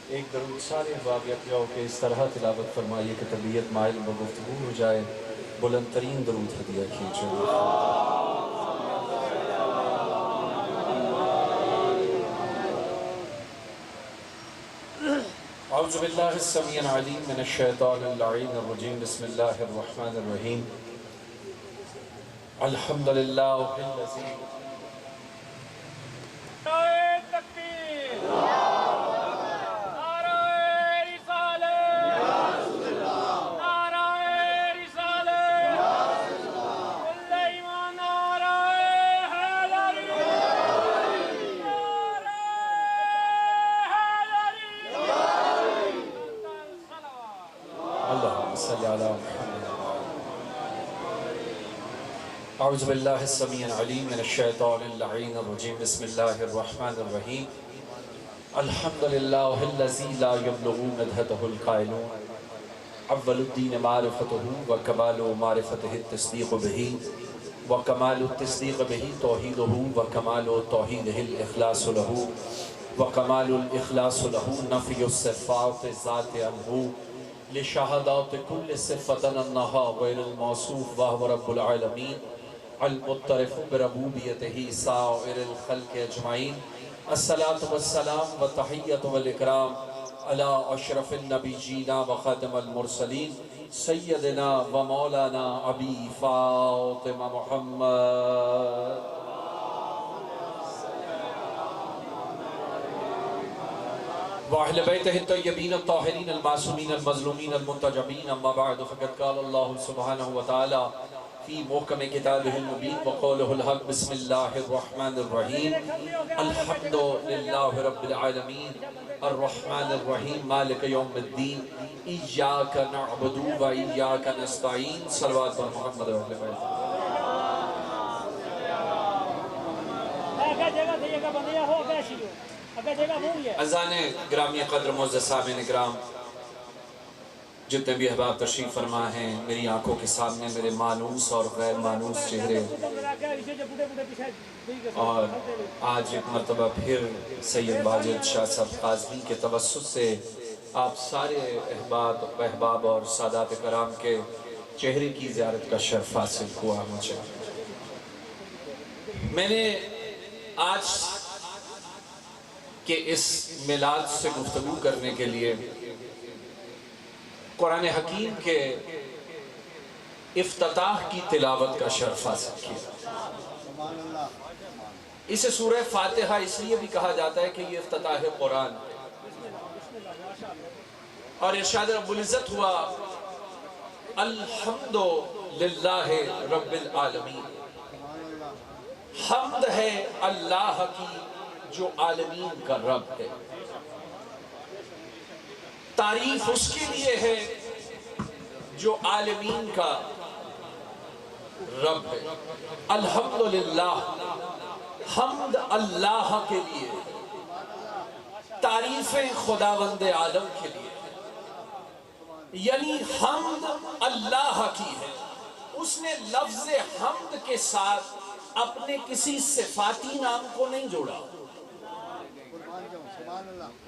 ایک درود سارے احباب یک جاؤ کہ اس طرح تلاوت فرمائیے کہ طبیعت مائل و گفتگو ہو جائے. بلند ترین درود ہدیہ کیجئے. اعوذ باللہ السمیع العلیم من الشیطان اللعین الرجیم. بسم اللہ الرحمن الرحیم. الحمدللہ الذی اعوذ باللہ السمیع العلیم من الشیطان اللعین الرجیم. بسم اللہ الرحمن الرحیم. الحمدللہ الذی لا یبلغ مدحتہ القائلون. اول الدین معرفتہ وکمال معرفتہ التصدیق بہ وکمال التصدیق بہ توحیدہ وکمال توحیدہ الاخلاص لہ وکمال الاخلاص لہ نفی الصفات ذات عنہ لشہادات کل صفت انہا غیر الموصوف وہو رب العالمین المطرف بربوبیتہ سائر الخلق اجمعین. الصلاة والسلام والتحیۃ والاکرام علی اشرف النبیین وخاتم المرسلین سیدنا و مولانا ابی فاطمہ محمد وأهل بيته الطيبين الطاهرين المعصومين المظلومين المنتجبين. أما بعد فقد قال الله سبحانه وتعالى في محكم كتابه المبين وقوله الحق. بسم الله الرحمن الرحيم. الحمد لله رب العالمين الرحمن الرحيم مالك يوم الدين إياك نعبد وإياك نستعين. صلوات محمد وأهل بيته. اذان گرامی قدر معزز صاحبین اکرام، جتنے بھی احباب تشریف فرما ہیں، میری آنکھوں کے سامنے میرے مانوس اور غیر مانوس چہرے، اور آج ایک مرتبہ پھر سید واجد شاہ صاحب قاضمی کے توسط سے آپ سارے احباب اور سادات کرام کے چہرے کی زیارت کا شرف حاصل ہوا مجھے. میں نے آج کہ اس میلاد سے گفتگو کرنے کے لیے قرآن حکیم کے افتتاح کی تلاوت کا شرف حاصل کیا. اسے سورہ فاتحہ اس لیے بھی کہا جاتا ہے کہ یہ افتتاح قرآن، اور ارشاد رب العزت ہوا الحمد للہ رب العالمین. حمد ہے اللہ کی جو عالمین کا رب ہے، تعریف اس کے لیے ہے جو عالمین کا رب ہے. الحمدللہ حمد اللہ کے لیے، تعریفیں خداوند عالم کے لیے، یعنی حمد اللہ کی ہے. اس نے لفظ حمد کے ساتھ اپنے کسی صفاتی نام کو نہیں جوڑا.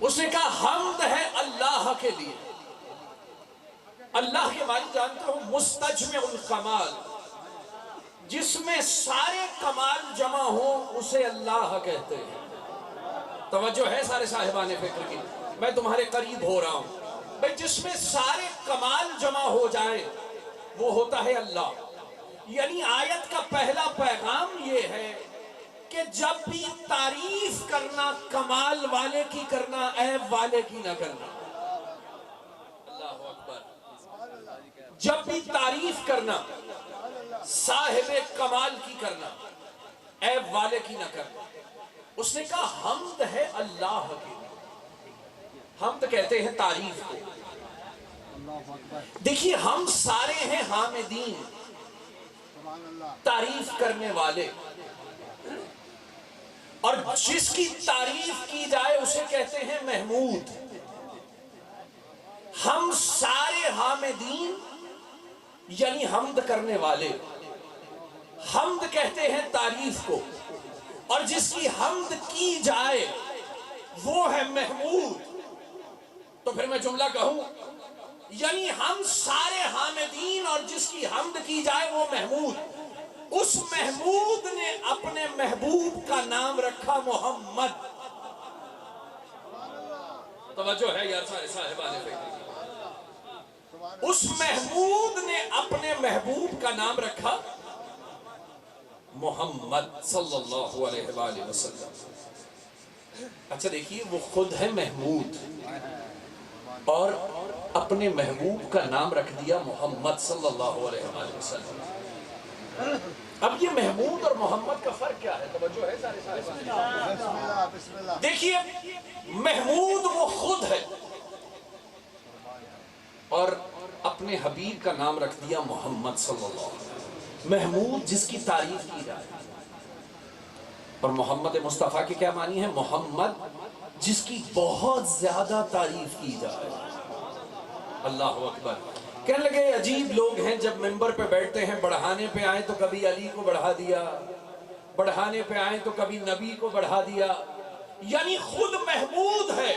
اس نے کہا حمد ہے اللہ کے لیے. اللہ کے معنی جانتے ہو مستجمع الکمال، جس میں سارے کمال جمع ہوں اسے اللہ کہتے ہیں. توجہ ہے سارے صاحبان فکر کی، میں تمہارے قریب ہو رہا ہوں بھئی. جس میں سارے کمال جمع ہو جائے وہ ہوتا ہے اللہ. یعنی آیت کا پہلا پیغام یہ ہے کہ جب بھی تعریف کرنا کمال والے کی کرنا، عیب والے کی نہ کرنا. اللہ اکبر. جب بھی تعریف کرنا صاحب کمال کی کرنا، عیب والے کی نہ کرنا. اس نے کہا حمد ہے اللہ کی. حمد کہتے ہیں تعریف کو. دیکھیے ہم سارے ہیں حامدین، تعریف کرنے والے، اور جس کی تعریف کی جائے اسے کہتے ہیں محمود. ہم سارے حامدین یعنی حمد کرنے والے. حمد کہتے ہیں تعریف کو, اور جس کی حمد کی جائے وہ ہے محمود. تو پھر میں جملہ کہوں, یعنی ہم سارے حامدین اور جس کی حمد کی جائے وہ محمود. اس محمود نے اپنے محبوب کا نام رکھا محمد. توجہ ہے یار سارے صاحبان فکر. اس محمود نے اپنے محبوب کا نام رکھا محمد صلی اللہ علیہ وآلہ وسلم. اچھا دیکھیے, وہ خود ہے محمود اور اپنے محبوب کا نام رکھ دیا محمد صلی اللہ علیہ وآلہ وسلم. اب یہ محمود اور محمد کا فرق کیا ہے؟ توجہ ہے سارے صاحب. دیکھیے, محمود وہ خود ہے اور اپنے حبیب کا نام رکھ دیا محمد صلی اللہ علیہ وسلم. محمود جس کی تعریف کی جائے, اور محمد مصطفیٰ کے کیا معنی ہے؟ محمد جس کی بہت زیادہ تعریف کی جائے. اللہ اکبر. کہنے لگے عجیب لوگ ہیں, جب منبر پہ بیٹھتے ہیں بڑھانے پہ آئیں تو کبھی علی کو بڑھا دیا, بڑھانے پہ آئیں تو کبھی نبی کو بڑھا دیا. یعنی خود محمود ہے,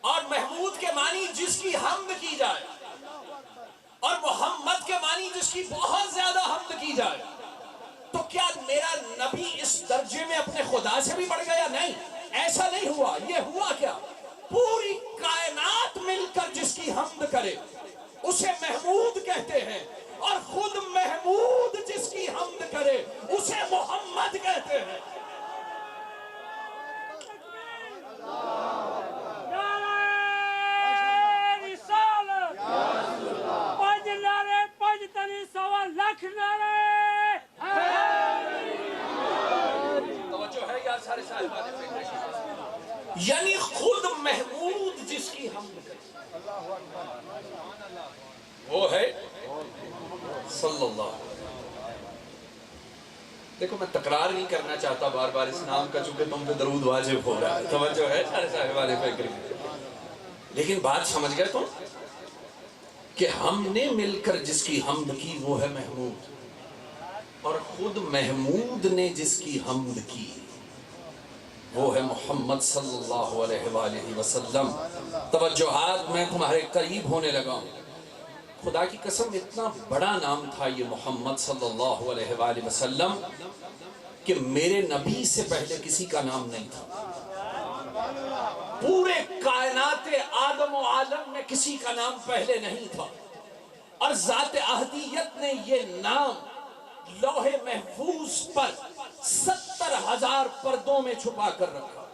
اور محمود کے معنی جس کی حمد کی جائے, اور محمد کے معنی جس کی بہت زیادہ حمد کی جائے. تو کیا میرا نبی اس درجے میں اپنے خدا سے بھی بڑھ گیا؟ نہیں, ایسا نہیں ہوا. یہ ہوا کیا, پوری کائنات مل کر جس کی حمد کرے اسے محمود کہتے ہیں, اور خود محمود جس کی حمد کرے اسے محمد کہتے ہیں. توجہ ہے یار سارے صاحبان فکر. یعنی خود محمود جس کی حمد کرے وہ ہے صلی اللہ علیہ وسلم. دیکھو, میں تکرار نہیں کرنا چاہتا بار بار اس نام کا, چونکہ تم پہ درود واجب ہو رہا ہے. توجہ ہے سارے صاحبان فکر. لیکن بات سمجھ گئے تم کہ ہم نے مل کر جس کی حمد کی وہ ہے محمود, اور خود محمود نے جس کی حمد کی وہ ہے محمد صلی اللہ علیہ وآلہ وسلم. توجہات, میں تمہارے قریب ہونے لگا ہوں. خدا کی قسم, اتنا بڑا نام تھا یہ محمد صلی اللہ علیہ وآلہ وسلم کہ میرے نبی سے پہلے کسی کا نام نہیں تھا. پورے کائنات آدم و عالم میں کسی کا نام پہلے نہیں تھا, اور ذات احدیت نے یہ نام لوح محفوظ پر 70,000 پردوں میں چھپا کر رکھا.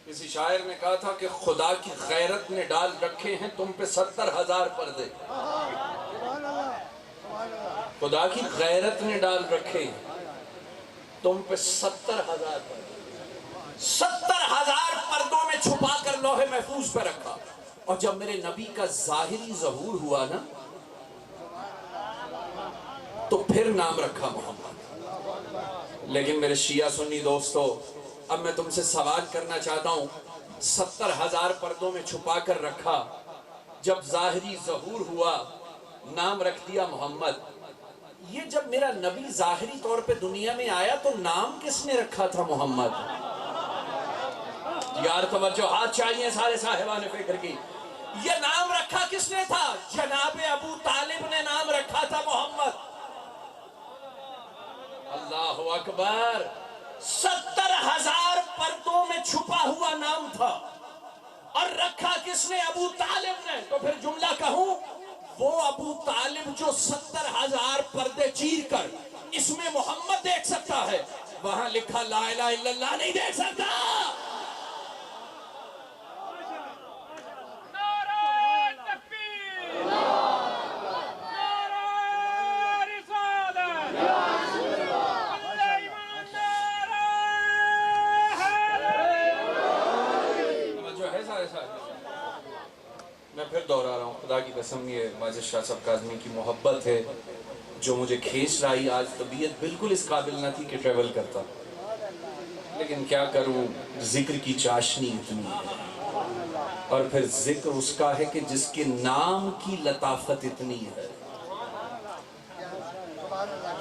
کسی شاعر نے کہا تھا کہ خدا کی غیرت نے ڈال رکھے ہیں تم پہ 70,000 پردے. خدا کی غیرت نے ڈال رکھے ہیں تم پہ 70,000 پردے. 70,000 پردوں میں چھپا کر لوح محفوظ پہ رکھا. اور جب میرے نبی کا ظاہری ظہور ہوا نا, تو پھر نام رکھا محمد. لیکن میرے شیعہ سنی دوستو, اب میں تم سے سوال کرنا چاہتا ہوں, 70,000 پردوں میں چھپا کر رکھا, جب ظاہری ظہور ہوا نام رکھ دیا محمد. یہ جب میرا نبی ظاہری طور پہ دنیا میں آیا تو نام کس نے رکھا تھا محمد؟ یار توجہات چاہیے سارے صاحبان فکر کی. یہ نام رکھا کس نے تھا؟ جناب ابو طالب نے نام رکھا تھا محمد. اللہ اکبر. 70,000 پردوں میں چھپا ہوا نام تھا, اور رکھا کس نے؟ ابو طالب نے. تو پھر جملہ کہوں, وہ ابو طالب جو 70,000 پردے چیر کر اس میں محمد دیکھ سکتا ہے, وہاں لکھا لا الہ الا اللہ نہیں دیکھ سکتا. میں پھر دوہرا رہا ہوں, خدا کی قسم یہ واجد شاہ صاحب کاظمی کی محبت ہے جو مجھے کھینچ لائی. آج طبیعت بالکل اس قابل نہ تھی کہ ٹریول کرتا, لیکن کیا کروں, ذکر کی چاشنی اتنی ہے. اور پھر ذکر اس کا ہے کہ جس کے نام کی لطافت اتنی ہے.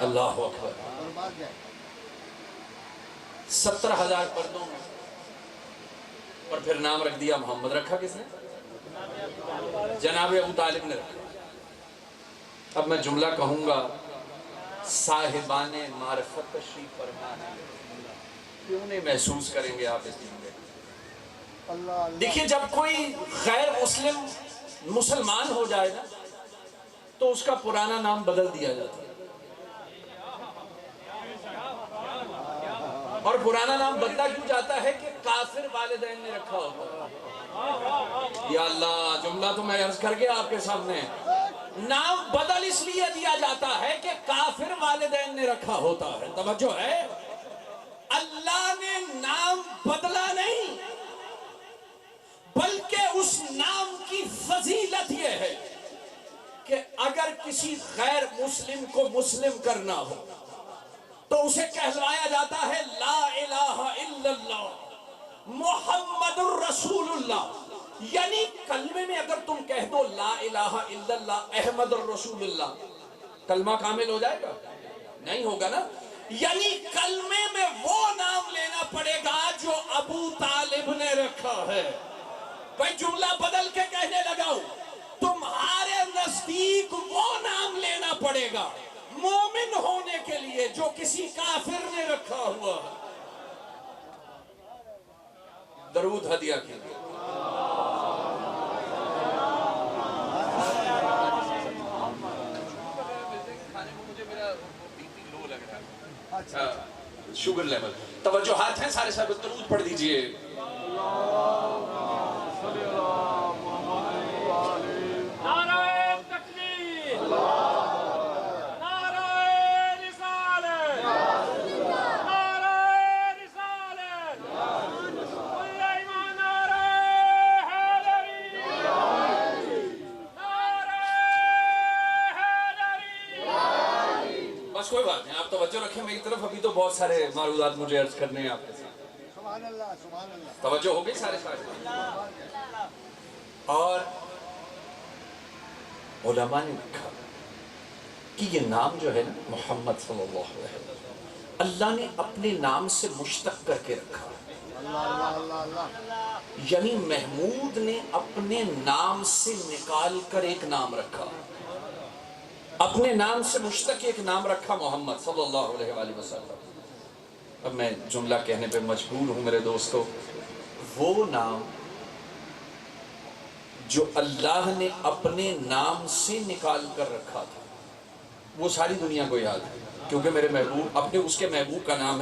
اللہ اکبر. 17,000 پردوں میں اور پھر نام رکھ دیا محمد. رکھا کس نے؟ جناب ابو طالب نے رکھا. اب میں جملہ کہوں گا صاحبان معرفت تشریف فرما ہے، کیوں نہیں محسوس کریں گے آپ اس جملے؟ دیکھیے جب کوئی غیر مسلمان ہو جائے نا تو اس کا پرانا نام بدل دیا جاتا ہے، اور پرانا نام بدلا کیوں جاتا ہے کہ کافر والدین نے رکھا ہوتا ہے. یا اللہ، جملہ تو میں عرض کر گیا آپ کے سامنے. نام بدل اس لیے دیا جاتا ہے کہ کافر والدین نے رکھا ہوتا ہے. توجہ ہے، اللہ نے نام بدلا نہیں، بلکہ اس نام کی فضیلت یہ ہے کہ اگر کسی غیر مسلم کو مسلم کرنا ہو تو اسے کہلوایا جاتا ہے لا الہ الا اللہ محمد الرسول اللہ. یعنی کلمے میں اگر تم کہہ دو لا الہ الا اللہ احمد الرسول اللہ، کلمہ کامل ہو جائے گا؟ نہیں ہوگا نا. یعنی کلمے میں وہ نام لینا پڑے گا جو ابو طالب نے رکھا ہے. بھائی جملہ بدل کے کہنے لگا ہوں، تمہارے نزدیک وہ نام لینا پڑے گا مومن ہونے کے لیے جو کسی کافر نے رکھا ہوا ہے. درود ہدیہ کیجیے. Sugar level. توجہات ہیں سارے صاحب، درود پڑھ دیجئے. نعرہ تکبیر، نعرہ رسالت، نعرہ رسالت، کل ایمان نعرہ حیدری، نعرہ حیدری. بس کوئی بات نہیں، آپ توجہ رکھیں میری طرف. ابھی تو بہت سارے معروضات مجھے عرض کرنے ہیں آپ کے ساتھ. توجہ ہو گئی سارے سارے. اور علماء نے لکھا کہ یہ نام جو ہے نا محمد صلی اللہ علیہ وسلم، اللہ نے اپنے نام سے مشتق کر کے رکھا. یعنی محمود نے اپنے نام سے نکال کر ایک نام رکھا، اپنے نام سے مشتق ایک نام رکھا محمد صلی اللہ علیہ وآلہ وسلم. اب میں جملہ کہنے پہ مجبور ہوں میرے دوستو. وہ نام جو اللہ نے اپنے نام سے نکال کر رکھا تھا وہ ساری دنیا کو یاد ہے، کیونکہ میرے محبوب اپنے اس کے محبوب کا نام ہے